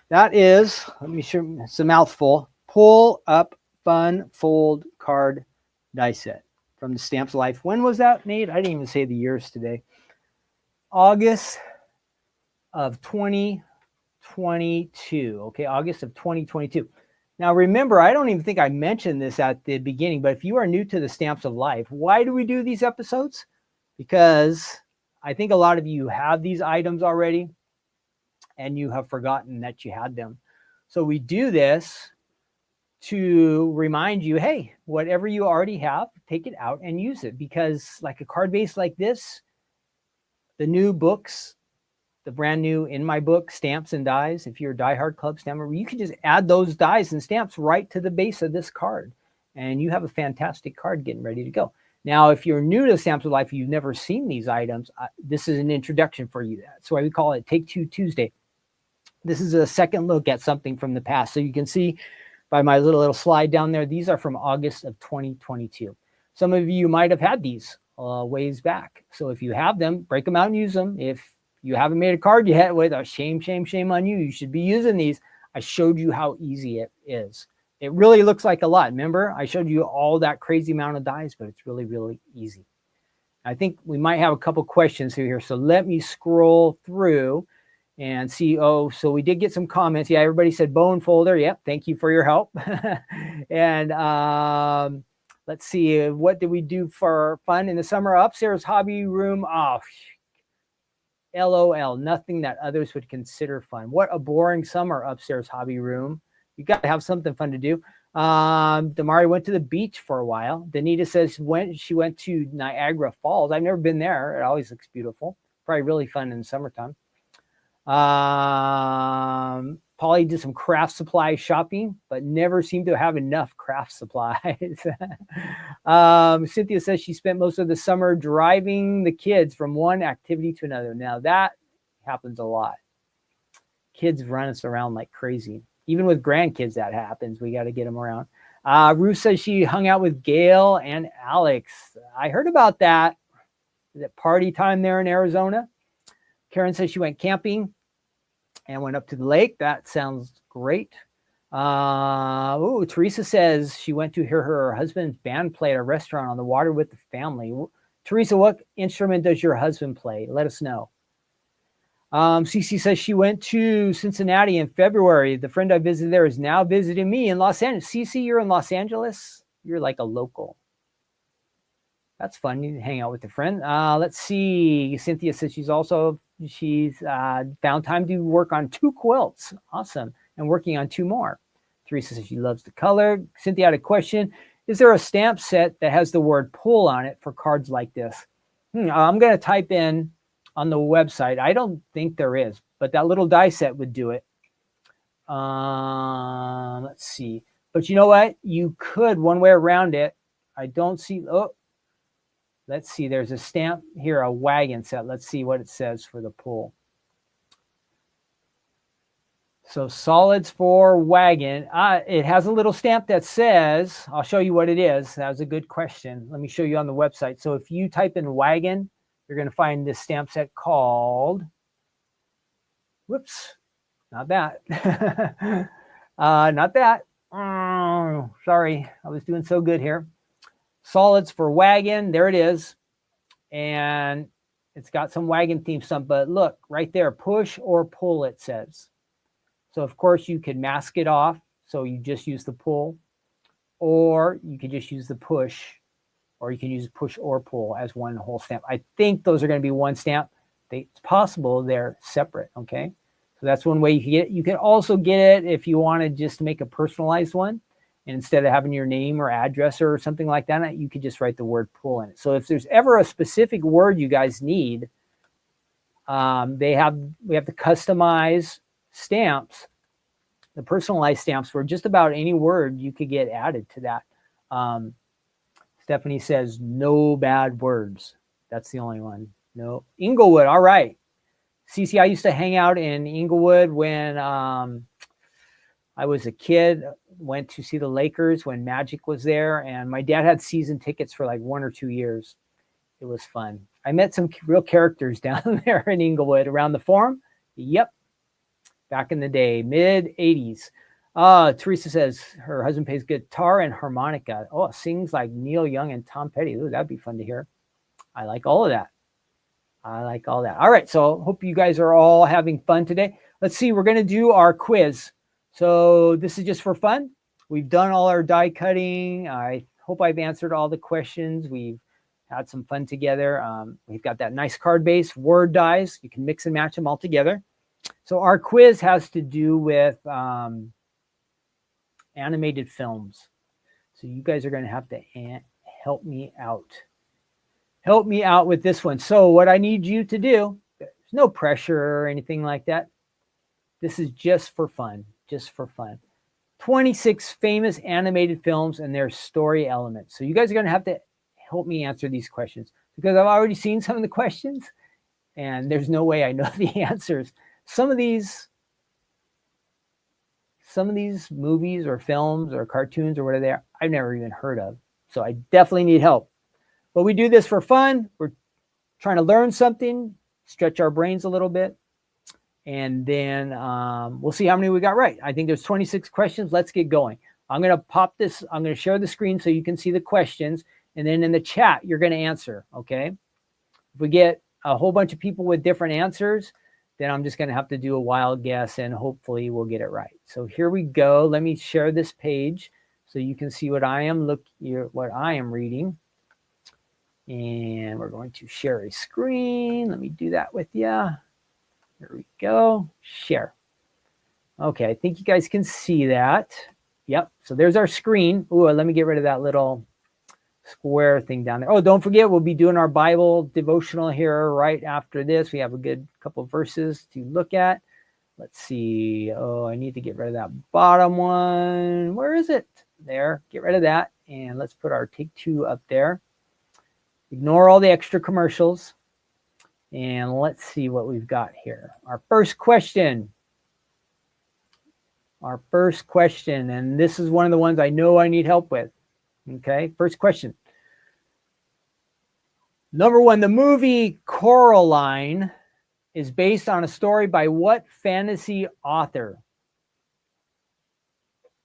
That is, let me show you, it's a mouthful. Pull Up Fun Fold Card Die Set from the Stamps of Life. When was that made? I didn't even say the years today. August of 2022. Okay, August of 2022. Now, remember, I don't even think I mentioned this at the beginning, but if you are new to the Stamps of Life, why do we do these episodes? Because I think a lot of you have these items already and you have forgotten that you had them. So we do this to remind you, hey, whatever you already have, take it out and use it. Because like a card base like this, the new books, the brand new In My Book stamps and dies, if you're a diehard club stamper, you can just add those dies and stamps right to the base of this card. And you have a fantastic card getting ready to go. Now, if you're new to the Stamps of Life, you've never seen these items, this is an introduction for you. That's why we call it Take Two Tuesday. This is a second look at something from the past. So you can see by my little slide down there, these are from August of 2022. Some of you might have had these ways back. So if you have them, break them out and use them. If you haven't made a card yet, with a shame on you. You should be using these. I showed you how easy it is. It really looks like a lot. Remember, I showed you all that crazy amount of dies, but it's really, really easy. I think we might have a couple questions here. So let me scroll through and see. Oh, so we did get some comments. Yeah, everybody said bone folder. Yep, thank you for your help. And let's see. What did we do for fun in the summer? Upstairs hobby room. Oh, LOL, nothing that others would consider fun. What a boring summer, upstairs hobby room. You got to have something fun to do. Damari went to the beach for a while. Danita says she went to Niagara Falls. I've never been there. It always looks beautiful. Probably really fun in the summertime. Polly did some craft supply shopping, but never seemed to have enough craft supplies. Cynthia says she spent most of the summer driving the kids from one activity to another. Now that happens a lot. Kids run us around like crazy. Even with grandkids, that happens. We got to get them around. Ruth says she hung out with Gail and Alex. I heard about that. Is it party time there in Arizona? Karen says she went camping and went up to the lake. That sounds great. Teresa says she went to hear her husband's band play at a restaurant on the water with the family. Teresa, what instrument does your husband play? Let us know. Cece says she went to Cincinnati in February. The friend I visited there is now visiting me in Los Angeles. Cece, you're in Los Angeles? You're like a local. That's fun. You hang out with a friend. Let's see. Cynthia says she's found time to work on 2 quilts. Awesome. And working on 2 more. Teresa says she loves the color. Cynthia had a question. Is there a stamp set that has the word pull on it for cards like this? I'm going to type in on the website. I don't think there is, but that little die set would do it. Let's see. But you know what? You could, one way around it. I don't see. Oh, let's see. There's a stamp here, a wagon set. Let's see what it says for the pull. So solids for wagon. It has a little stamp that says, I'll show you what it is. That was a good question. Let me show you on the website. So if you type in wagon, you're going to find this stamp set called Whoops, not that. Not that. Oh, sorry, I was doing so good here. Solids for wagon. There it is. And it's got some wagon theme stuff, but look right there, push or pull, it says. So of course you could mask it off. So you just use the pull, or you could just use the push, or you can use push or pull as one whole stamp. I think those are going to be one stamp. It's possible they're separate. Okay. So that's one way you can get it. You can also get it if you want to just make a personalized one. And instead of having your name or address or something like that, you could just write the word pull in it. So if there's ever a specific word you guys need, we have to customize stamps, the personalized stamps for just about any word you could get added to that. Stephanie says, no bad words. That's the only one. No. Inglewood. All right. Cece, I used to hang out in Inglewood when I was a kid, went to see the Lakers when Magic was there, and my dad had season tickets for like 1 or 2 years. It was fun. I met some real characters down there in Inglewood around the Forum. Yep. Back in the day, mid-'80s. Teresa says her husband plays guitar and harmonica. Oh, sings like Neil Young and Tom Petty. Ooh, that'd be fun to hear. I like all of that. All right, so hope you guys are all having fun today. Let's see, we're going to do our quiz. So this is just for fun. We've done all our die cutting. I hope I've answered all the questions. We've had some fun together. We've got that nice card base, word dies. You can mix and match them all together. So our quiz has to do with animated films. So you guys are going to have to help me out. Help me out with this one. So what I need you to do, there's no pressure or anything like that. This is just for fun, 26 famous animated films and their story elements. So you guys are going to have to help me answer these questions because I've already seen some of the questions and there's no way I know the answers. Some of these movies or films or cartoons or whatever they are, I've never even heard of. So I definitely need help. But we do this for fun. We're trying to learn something, stretch our brains a little bit. And then we'll see how many we got right. I think there's 26 questions. Let's get going. I'm going to pop this. I'm going to share the screen so you can see the questions. And then in the chat, you're going to answer. Okay. If we get a whole bunch of people with different answers, then I'm just going to have to do a wild guess and hopefully we'll get it right. So here we go. Let me share this page so you can see what I am reading. And we're going to share a screen. Let me do that with you. Here we go. Share. Okay, I think you guys can see that. Yep. So there's our screen. Ooh, let me get rid of that little square thing down there. Oh, don't forget, we'll be doing our Bible devotional here right after this. We have a good couple of verses to look at. Let's see. Oh, I need to get rid of that bottom one. Where is it? There. Get rid of that. And let's put our Take Two up there. Ignore all the extra commercials. And let's see what we've got here. Our first question. And this is one of the ones I know I need help with. Okay, first question. Number one, the movie Coraline is based on a story by what fantasy author?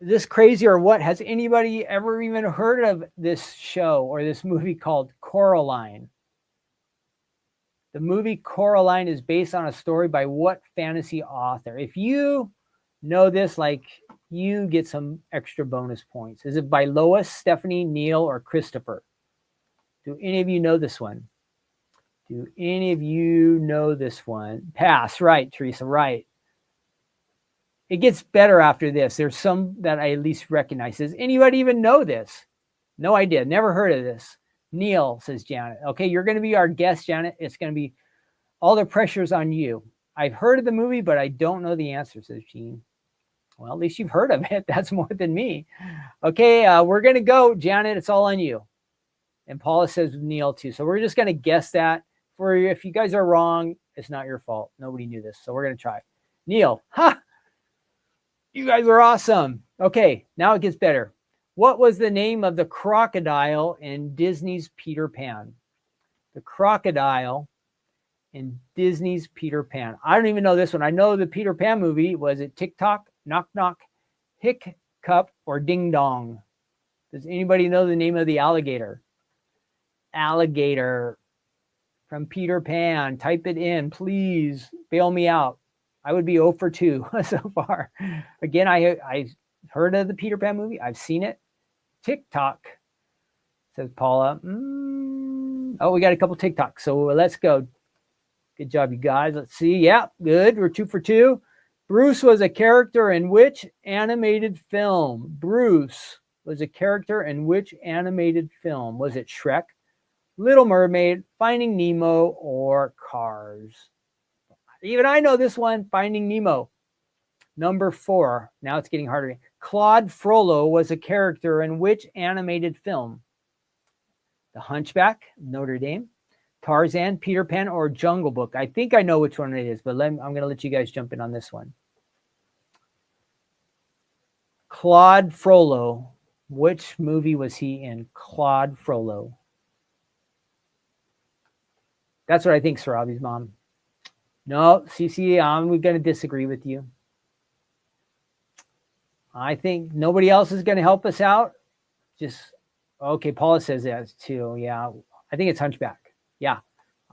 Is this crazy or what? Has anybody ever even heard of this show or this movie called Coraline? The movie Coraline is based on a story by what fantasy author? If you know this, like, you get some extra bonus points. Is it by Lois, Stephanie, Neil, or Christopher? Do any of you know this one? Pass. Right, Teresa, right. It gets better after this. There's some that I at least recognize. Does anybody even know this? No idea. Never heard of this. Neil, says Janet. Okay, you're going to be our guest, Janet. It's going to be all the pressure's on you. I've heard of the movie, but I don't know the answer, says Jean. Well, at least you've heard of it. That's more than me. Okay, we're going to go. Janet, it's all on you. And Paula says Neil too. So we're just going to guess that. If you guys are wrong, it's not your fault. Nobody knew this. So we're going to try. Neil, you guys are awesome. Okay, now it gets better. What was the name of the crocodile in Disney's Peter Pan? The crocodile in Disney's Peter Pan? I don't even know this one. I know the Peter Pan movie. Was it Tick Tock, Knock Knock, Hick Cup, or Ding Dong? Does anybody know the name of the alligator? Alligator from Peter Pan. Type it in, please. Bail me out. I would be 0 for 2 so far. Again, I heard of the Peter Pan movie. I've seen it. TikTok, says Paula. Oh, we got a couple TikToks, so let's go. Good job, you guys. Let's see. Yeah, good. We're 2 for 2. Bruce was a character in which animated film? Bruce was a character in which animated film? Was it Shrek, Little Mermaid, Finding Nemo, or Cars? Even I know this one, Finding Nemo. Number 4. Now it's getting harder. Claude Frollo was a character in which animated film? The Hunchback, Notre Dame, Tarzan, Peter Pan, or Jungle Book? I think I know which one it is, but I'm going to let you guys jump in on this one. Claude Frollo. Which movie was he in? Claude Frollo. That's what I think, Sir Robbie's mom. No, CC, we're going to disagree with you. I think nobody else is going to help us out. Okay, Paula says that too. Yeah, I think it's Hunchback. Yeah,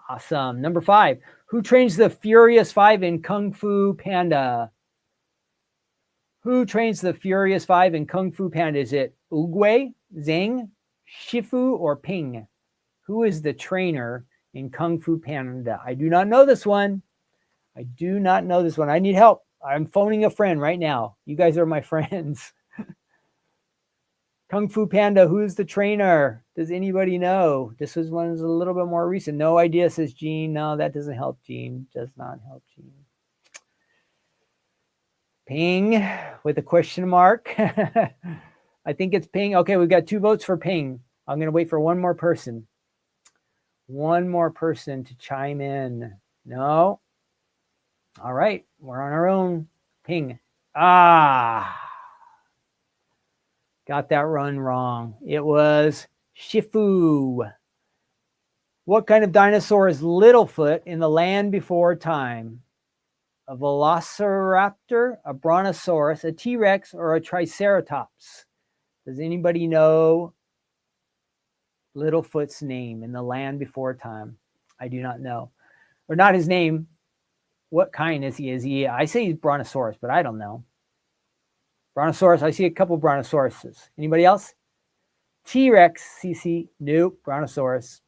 awesome. Number 5. Who trains the Furious 5 in Kung Fu Panda? Who trains the Furious 5 in Kung Fu Panda? Is it Oogway, Zhang, Shifu, or Ping? Who is the trainer in Kung Fu Panda? I do not know this one. I need help. I'm phoning a friend right now. You guys are my friends. Kung Fu Panda, who's the trainer? Does anybody know? This one's a little bit more recent. No idea, says Jean. No, that doesn't help Jean. Does not help Jean. Ping with a question mark. I think it's Ping. Okay, we've got 2 votes for Ping. I'm going to wait for one more person. One more person to chime in. No. All right, we're on our own. Ping. Got that run wrong. It was Shifu. What kind of dinosaur is Littlefoot in The Land Before Time? A velociraptor, a brontosaurus, a T-Rex, or a triceratops? Does anybody know Littlefoot's name in The Land Before Time? I do not know. Or not his name. What kind is he? I say he's brontosaurus, but I don't know. Brontosaurus, I see a couple brontosauruses. Anybody else? T-Rex, CC, nope, brontosaurus.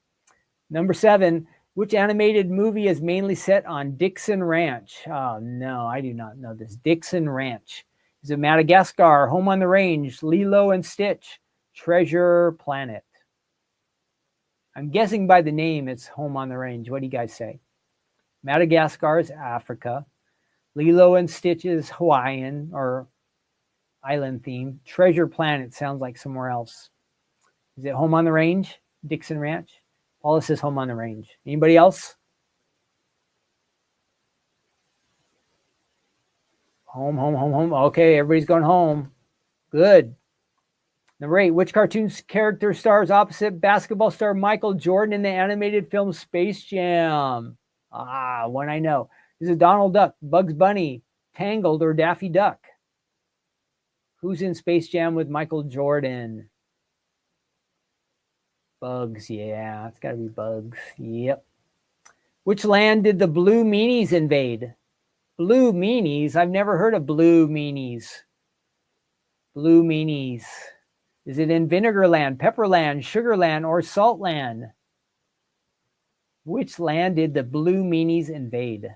Number 7, which animated movie is mainly set on Dixon Ranch? Oh, no, I do not know this. Dixon Ranch. Is it Madagascar, Home on the Range, Lilo and Stitch, Treasure Planet? I'm guessing by the name it's Home on the Range. What do you guys say? Madagascar is Africa. Lilo and Stitch is Hawaiian or island theme. Treasure Planet sounds like somewhere else. Is it Home on the Range? Dixon Ranch? Paula says Home on the Range. Anybody else? Home. Okay, everybody's going home. Good. Number 8, which cartoon character stars opposite basketball star Michael Jordan in the animated film Space Jam? One I know. Is it Donald Duck, Bugs Bunny, Tangled, or Daffy Duck? Who's in Space Jam with Michael Jordan? Bugs, yeah, it's got to be Bugs. Yep. Which land did the Blue Meanies invade? Blue Meanies? I've never heard of Blue Meanies. Blue Meanies. Is it in Vinegarland, Pepperland, Sugarland, or Saltland? Which land did the Blue Meanies invade?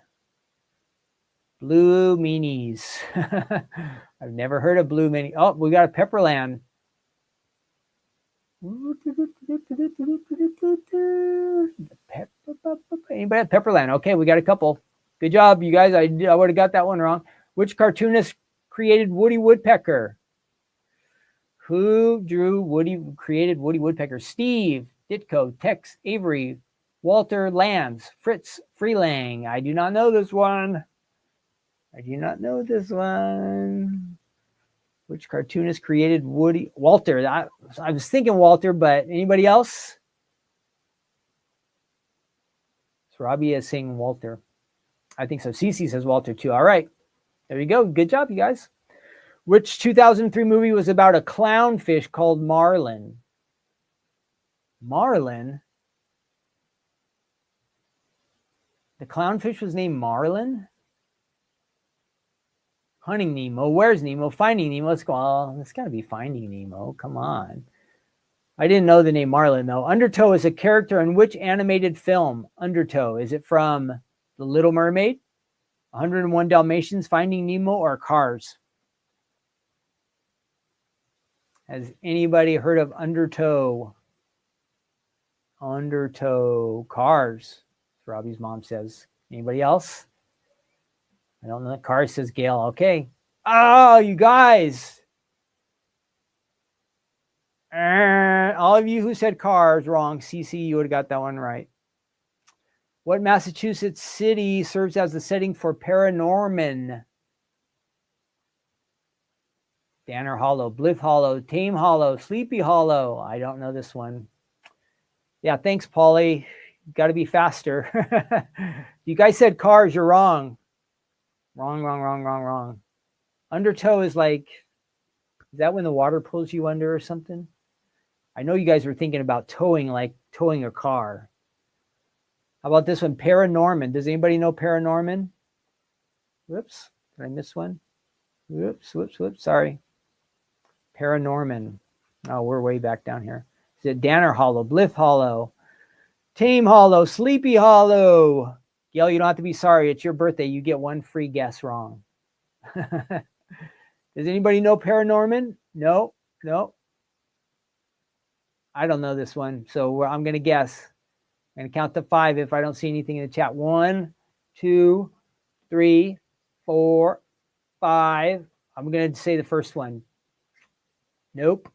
Blue Meanies. I've never heard of Blue Meanies. Oh, we got a Pepperland. Anybody at Pepperland? Okay, we got a couple. Good job, you guys. I would have got that one wrong. Which cartoonist created Woody Woodpecker? Who created Woody Woodpecker? Steve Ditko, Tex Avery, Walter Lantz, Fritz Freelang. I do not know this one. Which cartoonist created Woody? Walter. I was thinking Walter, but anybody else? Robbie is saying Walter. I think so. Cece says Walter too. All right. There you go. Good job, you guys. Which 2003 movie was about a clownfish called Marlin? Marlin? The clownfish was named Marlin? Hunting Nemo. Where's Nemo? Finding Nemo. Let's go. Oh, it's got to be Finding Nemo. Come on. I didn't know the name Marlin, though. Undertow is a character in which animated film? Undertow. Is it from The Little Mermaid, 101 Dalmatians, Finding Nemo, or Cars? Has anybody heard of Undertow? Undertow. Cars, Robbie's mom says. Anybody else? I don't know. Cars says Gail. Okay. Oh, you guys. All of you who said Cars, wrong. CC, you would have got that one right. What Massachusetts city serves as the setting for Paranorman? Danner Hollow, Blythe Hollow, Tame Hollow, Sleepy Hollow. I don't know this one. Yeah, thanks, Paulie. Got to be faster. You guys said Cars. You're wrong. Wrong. Undertow is like, is that when the water pulls you under or something? I know you guys were thinking about towing, like towing a car. How about this one? Paranorman. Does anybody know Paranorman? Whoops. Did I miss one? Whoops. Sorry. Paranorman. Oh, we're way back down here. Is it Danner Hollow, Blythe Hollow, Tame Hollow, Sleepy Hollow? Gail, you don't have to be sorry. It's your birthday. You get one free guess wrong. Does anybody know Paranorman? No. I don't know this one. So I'm going to guess. I'm going to count to 5 if I don't see anything in the chat. 1, 2, 3, 4, 5. I'm going to say the first one. Nope.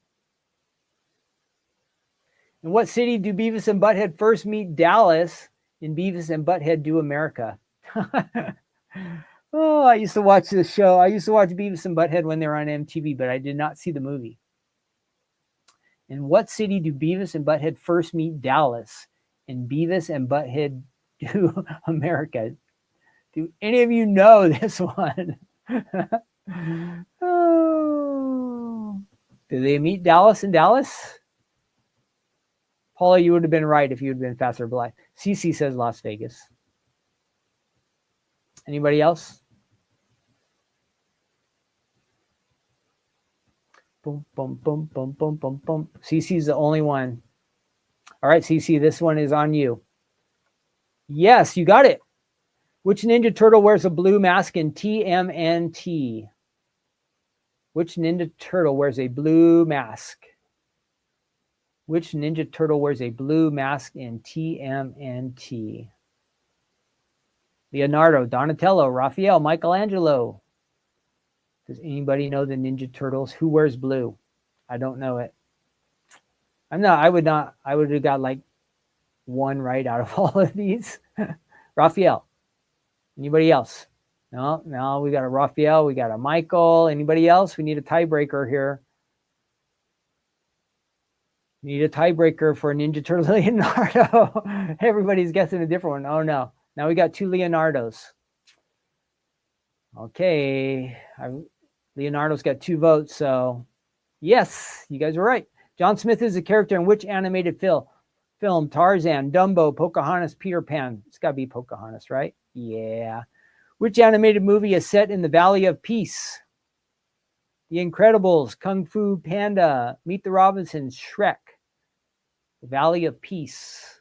In what city do Beavis and Butthead first meet Dallas in Beavis and Butthead Do America? Oh, I used to watch this show. I used to watch Beavis and Butthead when they were on MTV, but I did not see the movie. In what city do Beavis and Butthead first meet Dallas in Beavis and Butthead Do America? Do any of you know this one? Oh. Do they meet Dallas in Dallas? Paula, you would have been right if you had been faster. Blind. CC says Las Vegas. Anybody else? Boom, boom, boom, boom, boom, boom, boom. CC's the only one. All right, CC, this one is on you. Yes, you got it. Which Ninja Turtle wears a blue mask in TMNT? Which Ninja Turtle wears a blue mask? Which Ninja Turtle wears a blue mask in TMNT? Leonardo, Donatello, Raphael, Michelangelo. Does anybody know the Ninja Turtles? Who wears blue? I don't know it. I would have got like one right out of all of these. Raphael. Anybody else? No, we got a Raphael, we got a Michael. Anybody else? We need a tiebreaker here. We need a tiebreaker for Ninja Turtle Leonardo. Everybody's guessing a different one. Oh no. Now we got 2 Leonardos. Okay. Leonardo's got 2 votes, so yes, you guys were right. John Smith is a character in which animated film? Tarzan, Dumbo, Pocahontas, Peter Pan. It's got to be Pocahontas, right? Yeah. Which animated movie is set in the Valley of Peace? The Incredibles, Kung Fu Panda, Meet the Robinsons, Shrek. The Valley of Peace.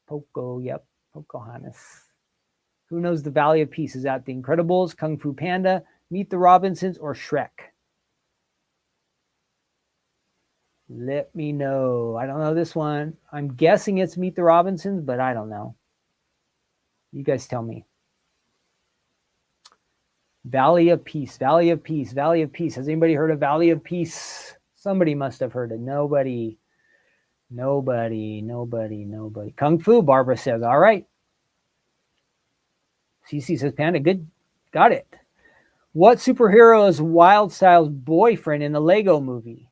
Pocahontas. Who knows the Valley of Peace? Is that The Incredibles, Kung Fu Panda, Meet the Robinsons, or Shrek? Let me know. I don't know this one. I'm guessing it's Meet the Robinsons, but I don't know. You guys tell me. Valley of Peace, Valley of Peace, Valley of Peace. Has anybody heard of Valley of Peace? Somebody must have heard it. Nobody. Kung Fu, Barbara says. All right. CC says Panda. Good. Got it. What superhero is Wildstyle's boyfriend in the Lego movie?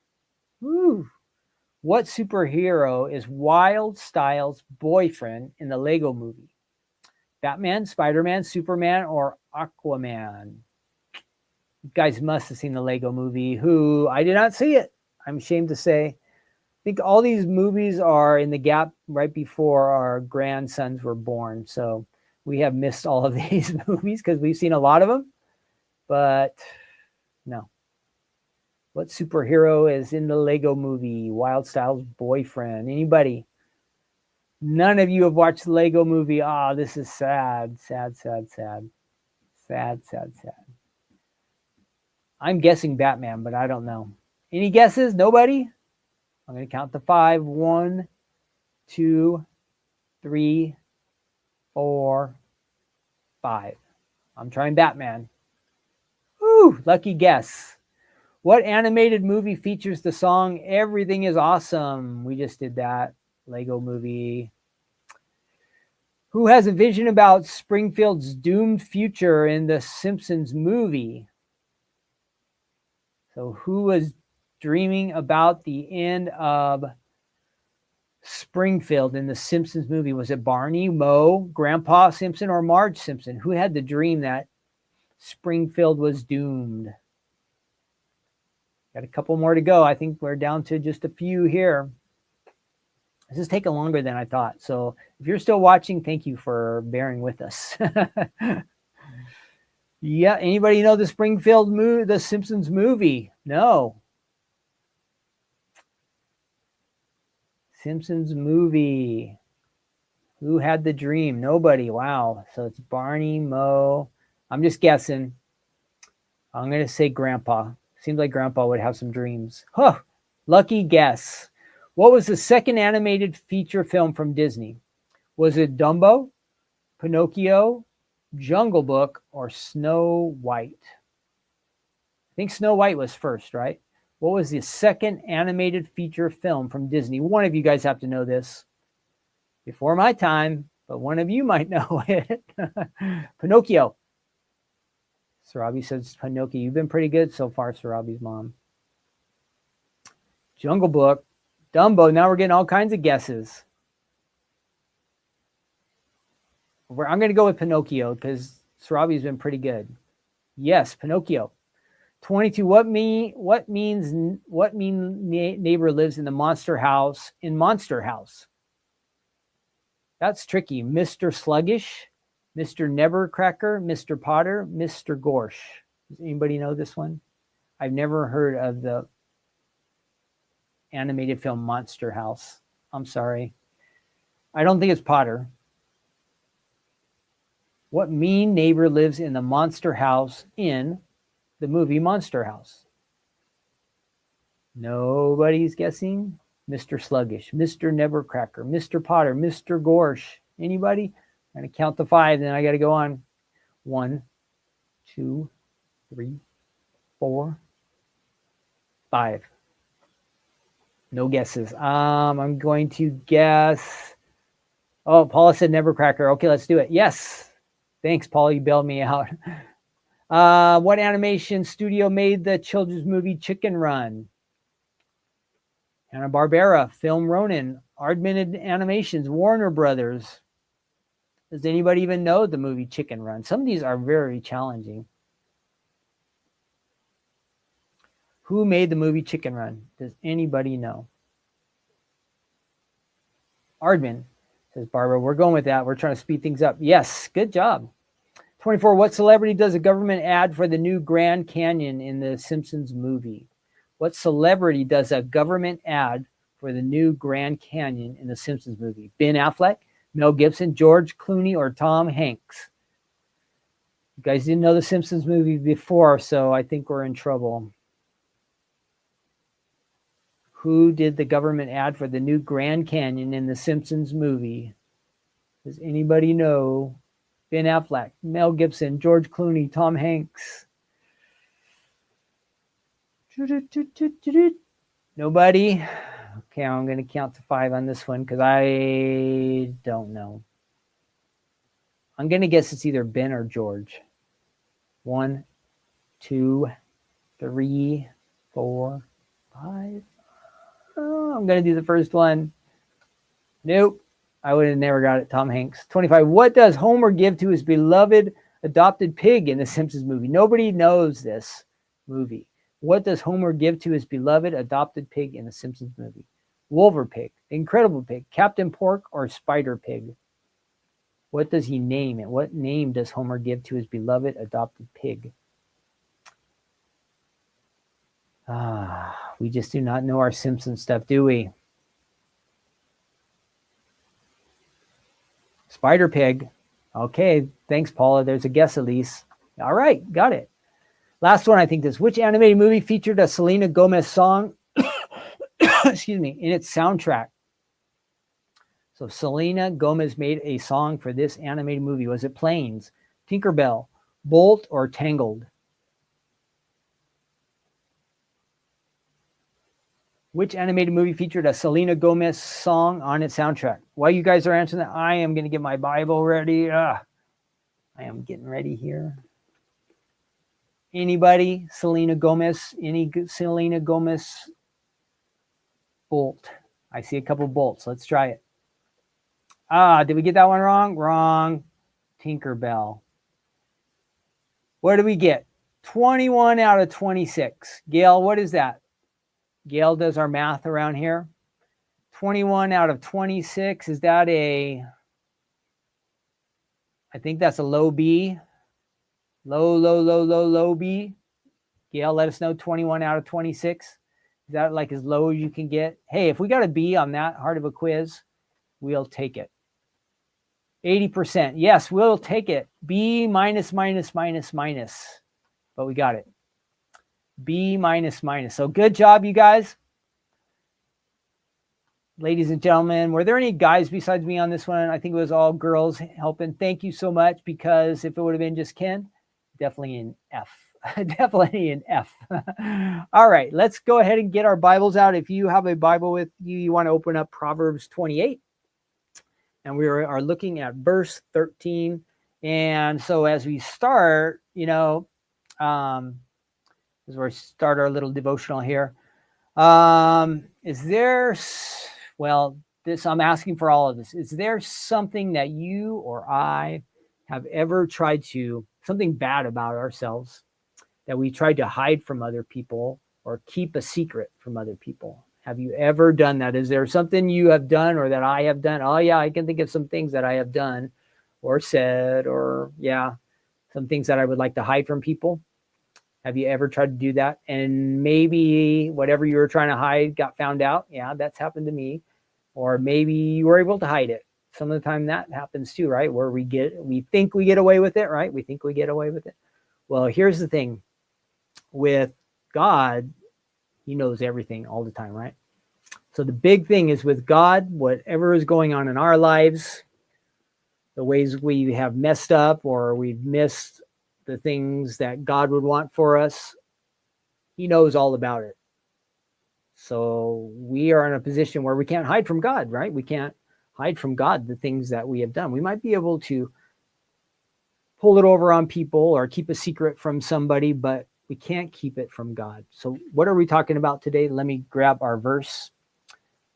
Woo. What superhero is Wildstyle's boyfriend in the Lego movie? Batman, Spider-Man, Superman, or Aquaman? You guys must have seen the Lego movie. Who? I did not see it. I'm ashamed to say. I think all these movies are in the gap right before our grandsons were born. So we have missed all of these movies because we've seen a lot of them. But no. What superhero is in the Lego movie? Wild Styles' boyfriend. Anybody? None of you have watched the Lego movie. Ah, this is sad, sad, sad, sad. Sad, sad, sad. I'm guessing Batman, but I don't know. Any guesses? Nobody? I'm going to count to 5. 1, 2, 3, 4, 5. I'm trying Batman. Woo, lucky guess. What animated movie features the song Everything is Awesome? We just did that. Lego movie. Who has a vision about Springfield's doomed future in the Simpsons movie? So who was dreaming about the end of Springfield in the Simpsons movie? Was it Barney, Moe, Grandpa Simpson, or Marge Simpson? Who had the dream that Springfield was doomed? Got a couple more to go. I think we're down to just a few here. This is taking longer than I thought. So if you're still watching, thank you for bearing with us. Yeah, anybody know the Springfield movie, the Simpsons movie? No. Simpsons movie. Who had the dream? Nobody. Wow. So it's Barney, Moe. I'm just guessing. I'm going to say Grandpa. Seems like Grandpa would have some dreams. Huh. Lucky guess. What was the second animated feature film from Disney? Was it Dumbo, Pinocchio, Jungle Book, or Snow White? I think Snow White was first, right? What was the second animated feature film from Disney? One of you guys have to know this before my time, but one of you might know it. Pinocchio. Sarabi says Pinocchio. You've been pretty good so far, Sarabi's mom. Jungle Book. Dumbo. Now we're getting all kinds of guesses. I'm going to go with Pinocchio because Sarabi's been pretty good. Yes, Pinocchio. 22. What mean neighbor lives in the monster house in Monster House? That's tricky. Mr. Sluggish, Mr. Nevercracker, Mr. Potter, Mr. Gorsh. Does anybody know this one? I've never heard of the animated film Monster House. I'm sorry. I don't think it's Potter. What mean neighbor lives in the monster house in the movie Monster House? Nobody's guessing. Mr. Sluggish, Mr. Nevercracker, Mr. Potter, Mr. Gorsh. Anybody? I'm going to count to 5, then I got to go on. 1, 2, 3, 4, 5. No guesses. I'm going to guess. Oh, Paula said Nevercracker. Okay, let's do it. Yes. Thanks, Paula. You bailed me out. What animation studio made the children's movie Chicken Run? Hanna-Barbera, Film Ronin, Aardman Animations, Warner Brothers. Does anybody even know the movie Chicken Run? Some of these are very challenging. Who made the movie Chicken Run? Does anybody know? Aardman, says Barbara. We're going with that. We're trying to speed things up. Yes, good job. 24. What celebrity does a government ad for the new Grand Canyon in the Simpsons movie? What celebrity does a government ad for the new Grand Canyon in the Simpsons movie? Ben Affleck, Mel Gibson, George Clooney, or Tom Hanks? You guys didn't know the Simpsons movie before, so I think we're in trouble. Who did the government ad for the new Grand Canyon in the Simpsons movie? Does anybody know? Ben Affleck, Mel Gibson, George Clooney, Tom Hanks. Nobody? Okay, I'm going to count to 5 on this one because I don't know. I'm going to guess it's either Ben or George. 1, 2, 3, 4, 5. Oh, I'm going to do the first one. Nope. I would have never got it. Tom Hanks. 25. What does Homer give to his beloved adopted pig in the Simpsons movie? Nobody knows this movie. What does Homer give to his beloved adopted pig in the Simpsons movie? Wolver Pig, Incredible Pig, Captain Pork, or Spider Pig? What does he name it? What name does Homer give to his beloved adopted pig? We just do not know our Simpsons stuff, do we? Spider Pig. Okay, thanks, Paula. There's a guess at least. All right, got it. Last one, I think this. Which animated movie featured a Selena Gomez song, excuse me, in its soundtrack? So Selena Gomez made a song for this animated movie. Was it Planes, Tinkerbell, Bolt, or Tangled? Which animated movie featured a Selena Gomez song on its soundtrack? While you guys are answering that, I am going to get my Bible ready. I am getting ready here. Anybody? Selena Gomez? Any Selena Gomez? Bolt. I see a couple bolts. Let's try it. Did we get that one wrong? Wrong. Tinkerbell. What do we get? 21 out of 26. Gail, what is that? Gail does our math around here. 21 out of 26. Is that a... I think that's a low B. Low B. Gail, let us know. 21 out of 26. Is that like as low as you can get? Hey, if we got a B on that hard of a quiz, we'll take it. 80%. Yes, we'll take it. B minus. But we got it. B minus. So good job, you guys. Ladies and gentlemen, were there any guys besides me on this one? I think it was all girls helping. Thank you so much, because if it would have been just Ken, definitely an F. Definitely an F. All right, let's go ahead and get our Bibles out. If you have a Bible with you, you want to open up Proverbs 28. And we are looking at verse 13. And so as we start, as we start our little devotional here, is there, I'm asking for all of this. Is there something that you or I have ever tried to, something bad about ourselves that we tried to hide from other people or keep a secret from other people? Have you ever done that? Is there something you have done or that I have done? Oh yeah, I can think of some things that I have done or said, or some things that I would like to hide from people. Have you ever tried to do that? And maybe whatever you were trying to hide got found out. Yeah, that's happened to me. Or maybe you were able to hide it. Some of the time that happens too, right? Where we think we get away with it, right? We think we get away with it. Well, here's the thing. With God, He knows everything all the time, right? So the big thing is with God, whatever is going on in our lives, the ways we have messed up or we've missed the things that God would want for us, He knows all about it. So we are in a position where we can't hide from God, right? We can't hide from God the things that we have done. We might be able to pull it over on people or keep a secret from somebody, but we can't keep it from God. So what are we talking about today? Let me grab our verse.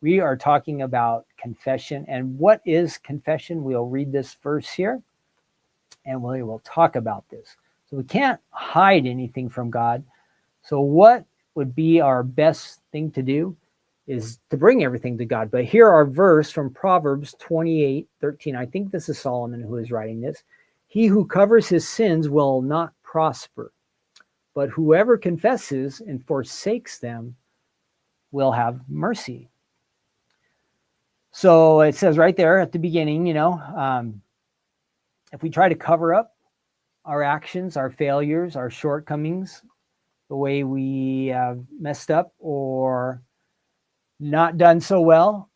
We are talking about confession. And what is confession? We'll read this verse here and we will talk about this. So we can't hide anything from God. So what would be our best thing to do is to bring everything to God. But here our verse from Proverbs 28:13. I think this is Solomon who is writing this. He who covers his sins will not prosper, but whoever confesses and forsakes them will have mercy. So it says right there at the beginning, if we try to cover up our actions, our failures, our shortcomings, the way we have messed up or not done so well,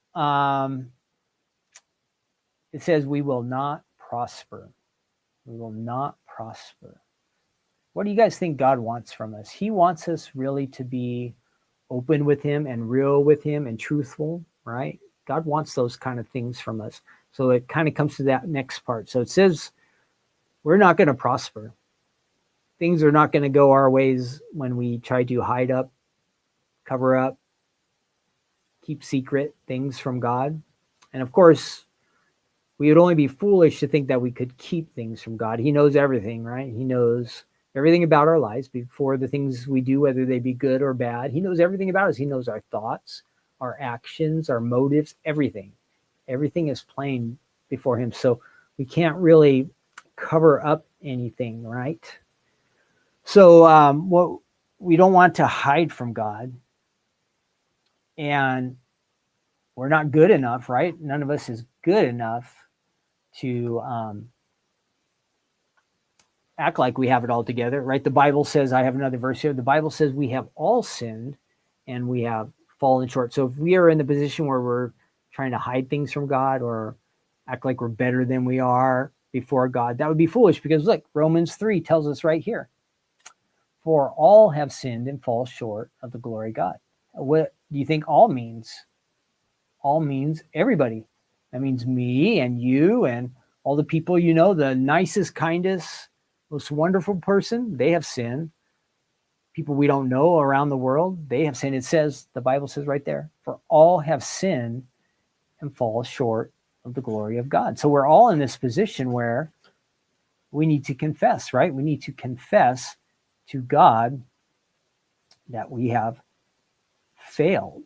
it says we will not prosper. We will not prosper. What do you guys think God wants from us? He wants us really to be open with Him and real with Him and truthful, right? God wants those kind of things from us. So it kind of comes to that next part. So it says we're not going to prosper. Things are not going to go our ways when we try to hide up, cover up, keep secret things from God. And of course, we would only be foolish to think that we could keep things from God. He knows everything, right? He knows everything about our lives before the things we do, whether they be good or bad. He knows everything about us. He knows our thoughts, our actions, our motives, everything. Everything is plain before him. So we can't really cover up anything, right? So what we don't want to hide from God, and we're not good enough, right? None of us is good enough to act like we have it all together, right? The Bible says, I have another verse here. The Bible says we have all sinned and we have fallen short. So if we are in the position where we're trying to hide things from God or act like we're better than we are before God, that would be foolish, because look, Romans 3 tells us right here, for all have sinned and fall short of the glory of God. What do you think all means? All means everybody. That means me and you and all the people you know, the nicest, kindest, most wonderful person, they have sinned. People we don't know around the world, they have sinned. It says, the Bible says right there, for all have sinned and fall short of the glory of God. So we're all in this position where we need to confess, right? We need to confess to God that we have failed.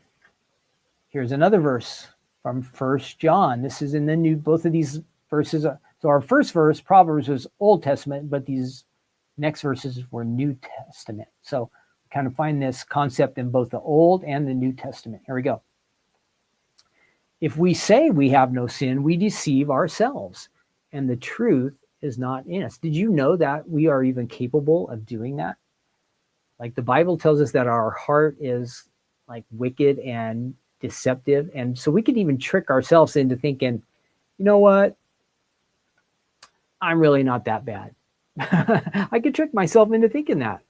Here's another verse from 1 John. This is in the new, both of these verses. So our first verse, Proverbs, was Old Testament, but these next verses were New Testament. So kind of find this concept in both the Old and the New Testament. Here we go. If we say we have no sin, we deceive ourselves, and the truth is not in us. Did you know that we are even capable of doing that? Like the Bible tells us that our heart is like wicked and deceptive. And so we could even trick ourselves into thinking, you know what? I'm really not that bad. I could trick myself into thinking that.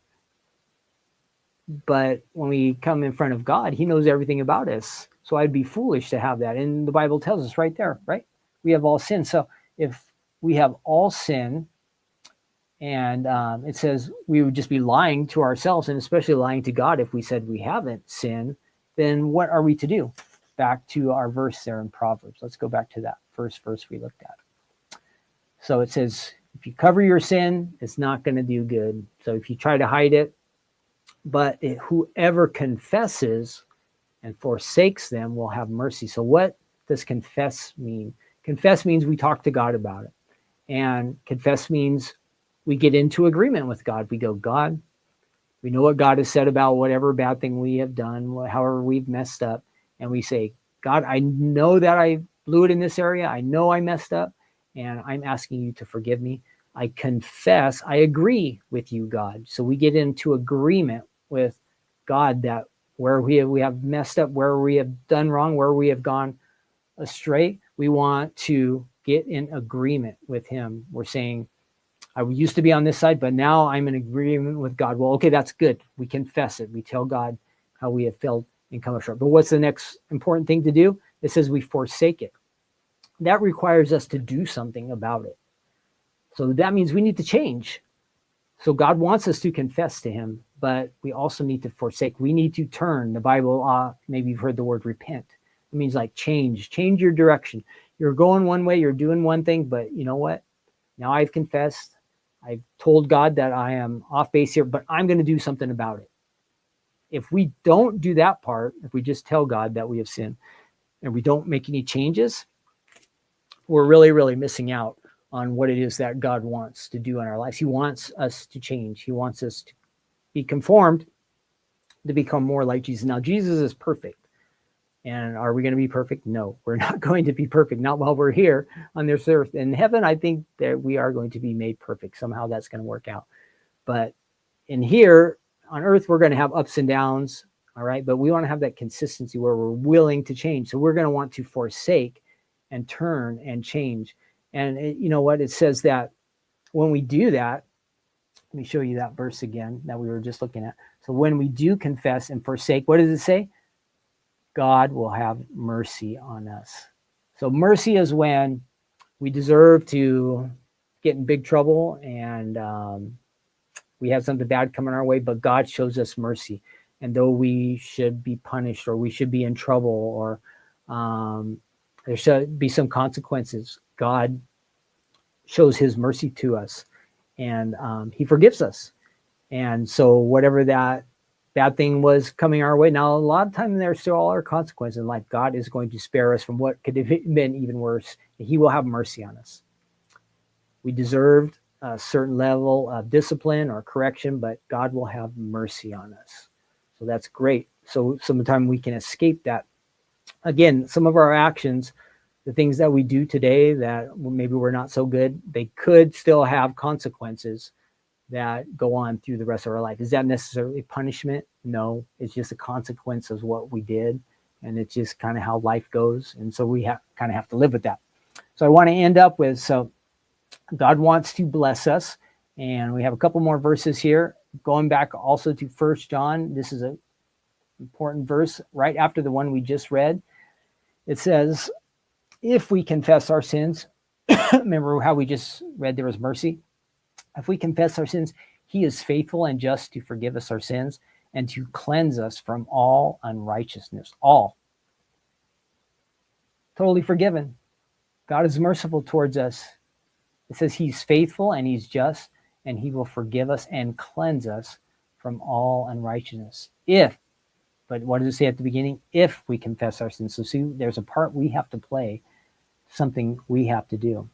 But when we come in front of God, he knows everything about us. So I'd be foolish to have that. And the Bible tells us right there, right? We have all sin. So if we have all sin, and it says we would just be lying to ourselves, and especially lying to God if we said we haven't sinned, then what are we to do? Back to our verse there in Proverbs. Let's go back to that first verse we looked at. So it says, if you cover your sin, it's not going to do good. So if you try to hide it, but whoever confesses and forsakes them will have mercy. So what does confess mean? Confess means we talk to God about it. And confess means we get into agreement with God. We go, God, we know what God has said about whatever bad thing we have done, however we've messed up. And we say, God, I know that I blew it in this area. I know I messed up, and I'm asking you to forgive me. I confess, I agree with you, God. So we get into agreement with God that where we have messed up, where we have done wrong, where we have gone astray, we want to get in agreement with him. We're saying, I used to be on this side, but now I'm in agreement with God. Well, okay, that's good. We confess it. We tell God how we have failed and come up short. But what's the next important thing to do? It says we forsake it. That requires us to do something about it. So that means we need to change. So God wants us to confess to him, but we also need to forsake. We need to turn. The Bible, maybe you've heard the word repent. It means like change your direction. You're going one way, you're doing one thing, but you know what? Now I've confessed. I've told God that I am off base here, but I'm going to do something about it. If we don't do that part, if we just tell God that we have sinned and we don't make any changes, we're really, really missing out on what it is that God wants to do in our lives. He wants us to change. He wants us to be conformed, to become more like Jesus. Now, Jesus is perfect. And are we going to be perfect? No, we're not going to be perfect. Not while we're here on this earth. In heaven, I think that we are going to be made perfect. Somehow that's going to work out. But in here on earth, we're going to have ups and downs. All right. But we want to have that consistency where we're willing to change. So we're going to want to forsake and turn and change. And you know what? It says that when we do that, let me show you that verse again that we were just looking at. So when we do confess and forsake, what does it say? God will have mercy on us. So mercy is when we deserve to get in big trouble and we have something bad coming our way, but God shows us mercy. And though we should be punished or we should be in trouble or there should be some consequences, God shows his mercy to us, and he forgives us. And so whatever that bad thing was coming our way, now a lot of times there still are consequences in life. God is going to spare us from what could have been even worse. He will have mercy on us. We deserved a certain level of discipline or correction, but God will have mercy on us. So that's great. So sometimes we can escape that. Again, some of our actions, the things that we do today that maybe we're not so good, they could still have consequences that go on through the rest of our life. Is that necessarily punishment? No, it's just a consequence of what we did. And it's just kind of how life goes. And so we kind of have to live with that. So I want to end up with, so God wants to bless us. And we have a couple more verses here. Going back also to 1 John, this is an important verse right after the one we just read. It says, if we confess our sins, remember how we just read there was mercy? If we confess our sins, he is faithful and just to forgive us our sins and to cleanse us from all unrighteousness. All. Totally forgiven. God is merciful towards us. It says he's faithful and he's just, and he will forgive us and cleanse us from all unrighteousness. If, but what does it say at the beginning? If we confess our sins. So see, there's a part we have to play, something we have to do.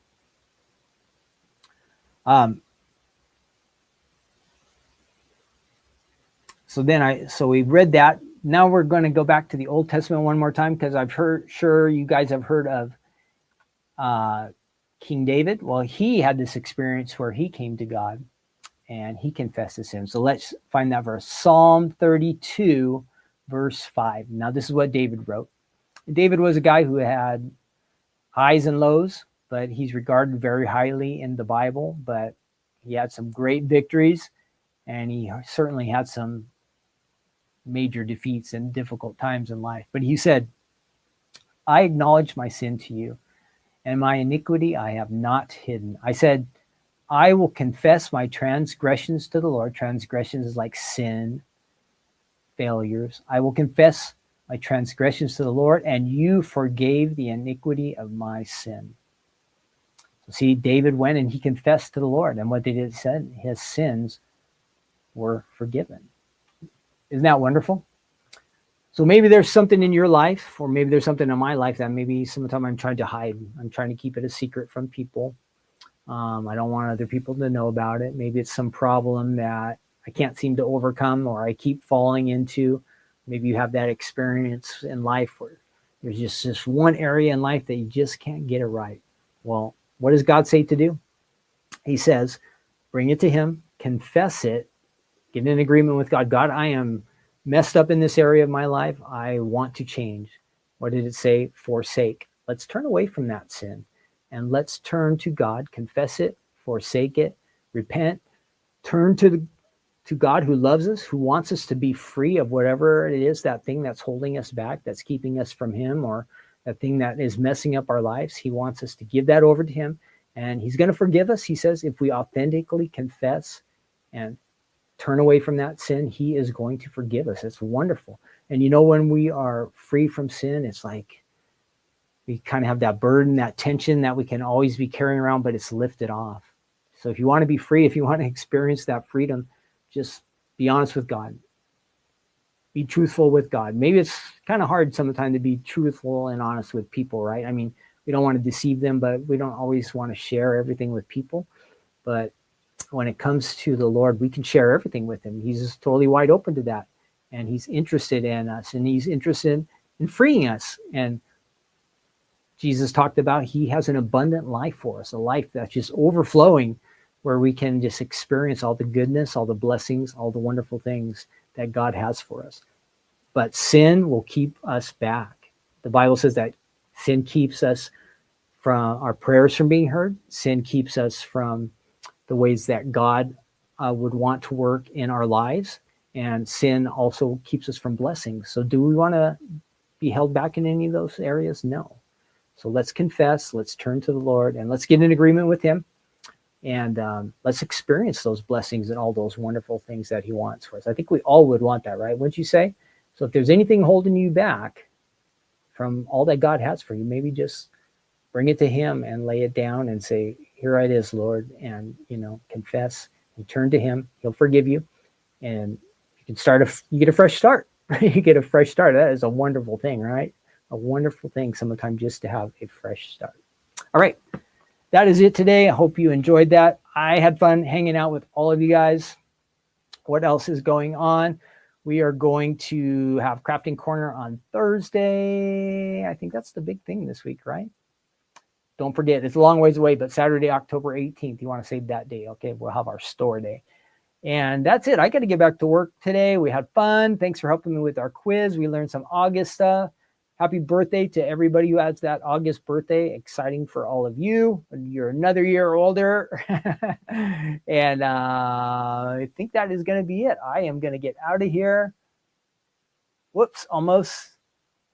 So we read that. Now we're going to go back to the Old Testament one more time, because sure you guys have heard of King David. Well, he had this experience where he came to God and he confessed his sins. So let's find that verse. Psalm 32, verse 5. Now this is what David wrote. David was a guy who had highs and lows, but he's regarded very highly in the Bible. But he had some great victories, and he certainly had some major defeats and difficult times in life. But he said, I acknowledge my sin to you, and my iniquity I have not hidden. I said, I will confess my transgressions to the Lord. Transgressions is like sin, failures. I will confess my transgressions to the Lord, and you forgave the iniquity of my sin. So see, David went and he confessed to the Lord, and what they did said, his sins were forgiven. Isn't that wonderful? So maybe there's something in your life, or maybe there's something in my life that maybe sometimes I'm trying to hide. I'm trying to keep it a secret from people. I don't want other people to know about it. Maybe it's some problem that I can't seem to overcome, or I keep falling into. Maybe you have that experience in life where there's just this one area in life that you just can't get it right. Well, what does God say to do? He says, bring it to him, confess it, get in agreement with God. God, I am messed up in this area of my life. I want to change. What did it say? Forsake. Let's turn away from that sin and let's turn to God, confess it, forsake it, repent, turn to God who loves us, who wants us to be free of whatever it is, that thing that's holding us back, that's keeping us from him, or that thing that is messing up our lives. He wants us to give that over to him, and he's going to forgive us. He says if we authentically confess and turn away from that sin, he is going to forgive us. It's wonderful. And you know, when we are free from sin, it's like we kind of have that burden, that tension that we can always be carrying around, but it's lifted off. So if you want to be free, if you want to experience that freedom, just be honest with God. Be truthful with God. Maybe it's kind of hard sometimes to be truthful and honest with people, right? I mean, we don't want to deceive them, but we don't always want to share everything with people. But when it comes to the Lord, we can share everything with him. He's just totally wide open to that. And he's interested in us, and he's interested in freeing us. And Jesus talked about he has an abundant life for us, a life that's just overflowing, where we can just experience all the goodness, all the blessings, all the wonderful things that God has for us. But sin will keep us back. The Bible says that sin keeps us from our prayers from being heard. Sin keeps us from the ways that God would want to work in our lives. And sin also keeps us from blessings. So do we want to be held back in any of those areas? No. So let's confess, let's turn to the Lord, and let's get in agreement with him. And let's experience those blessings and all those wonderful things that he wants for us. I think we all would want that, right? Wouldn't you say? So if there's anything holding you back from all that God has for you, maybe just bring it to him and lay it down and say, here it is, Lord. And, confess and turn to him. He'll forgive you. And you can you get a fresh start. You get a fresh start. That is a wonderful thing, right? A wonderful thing sometimes just to have a fresh start. All right. That is it today. I hope you enjoyed that. I had fun hanging out with all of you guys. What else is going on? We are going to have Crafting Corner on Thursday. I think that's the big thing this week, right? Don't forget, it's a long ways away, but Saturday, October 18th, you want to save that day, okay? We'll have our store day. And that's it. I got to get back to work today. We had fun. Thanks for helping me with our quiz. We learned some August stuff. Happy birthday to everybody who has that August birthday. Exciting for all of you. You're another year older. And I think that is going to be it. I am going to get out of here. Whoops, almost.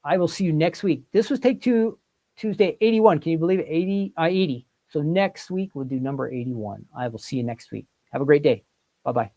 I will see you next week. This was Take Two Tuesday 81. Can you believe it? 80. So next week we'll do number 81. I will see you next week. Have a great day. Bye-bye.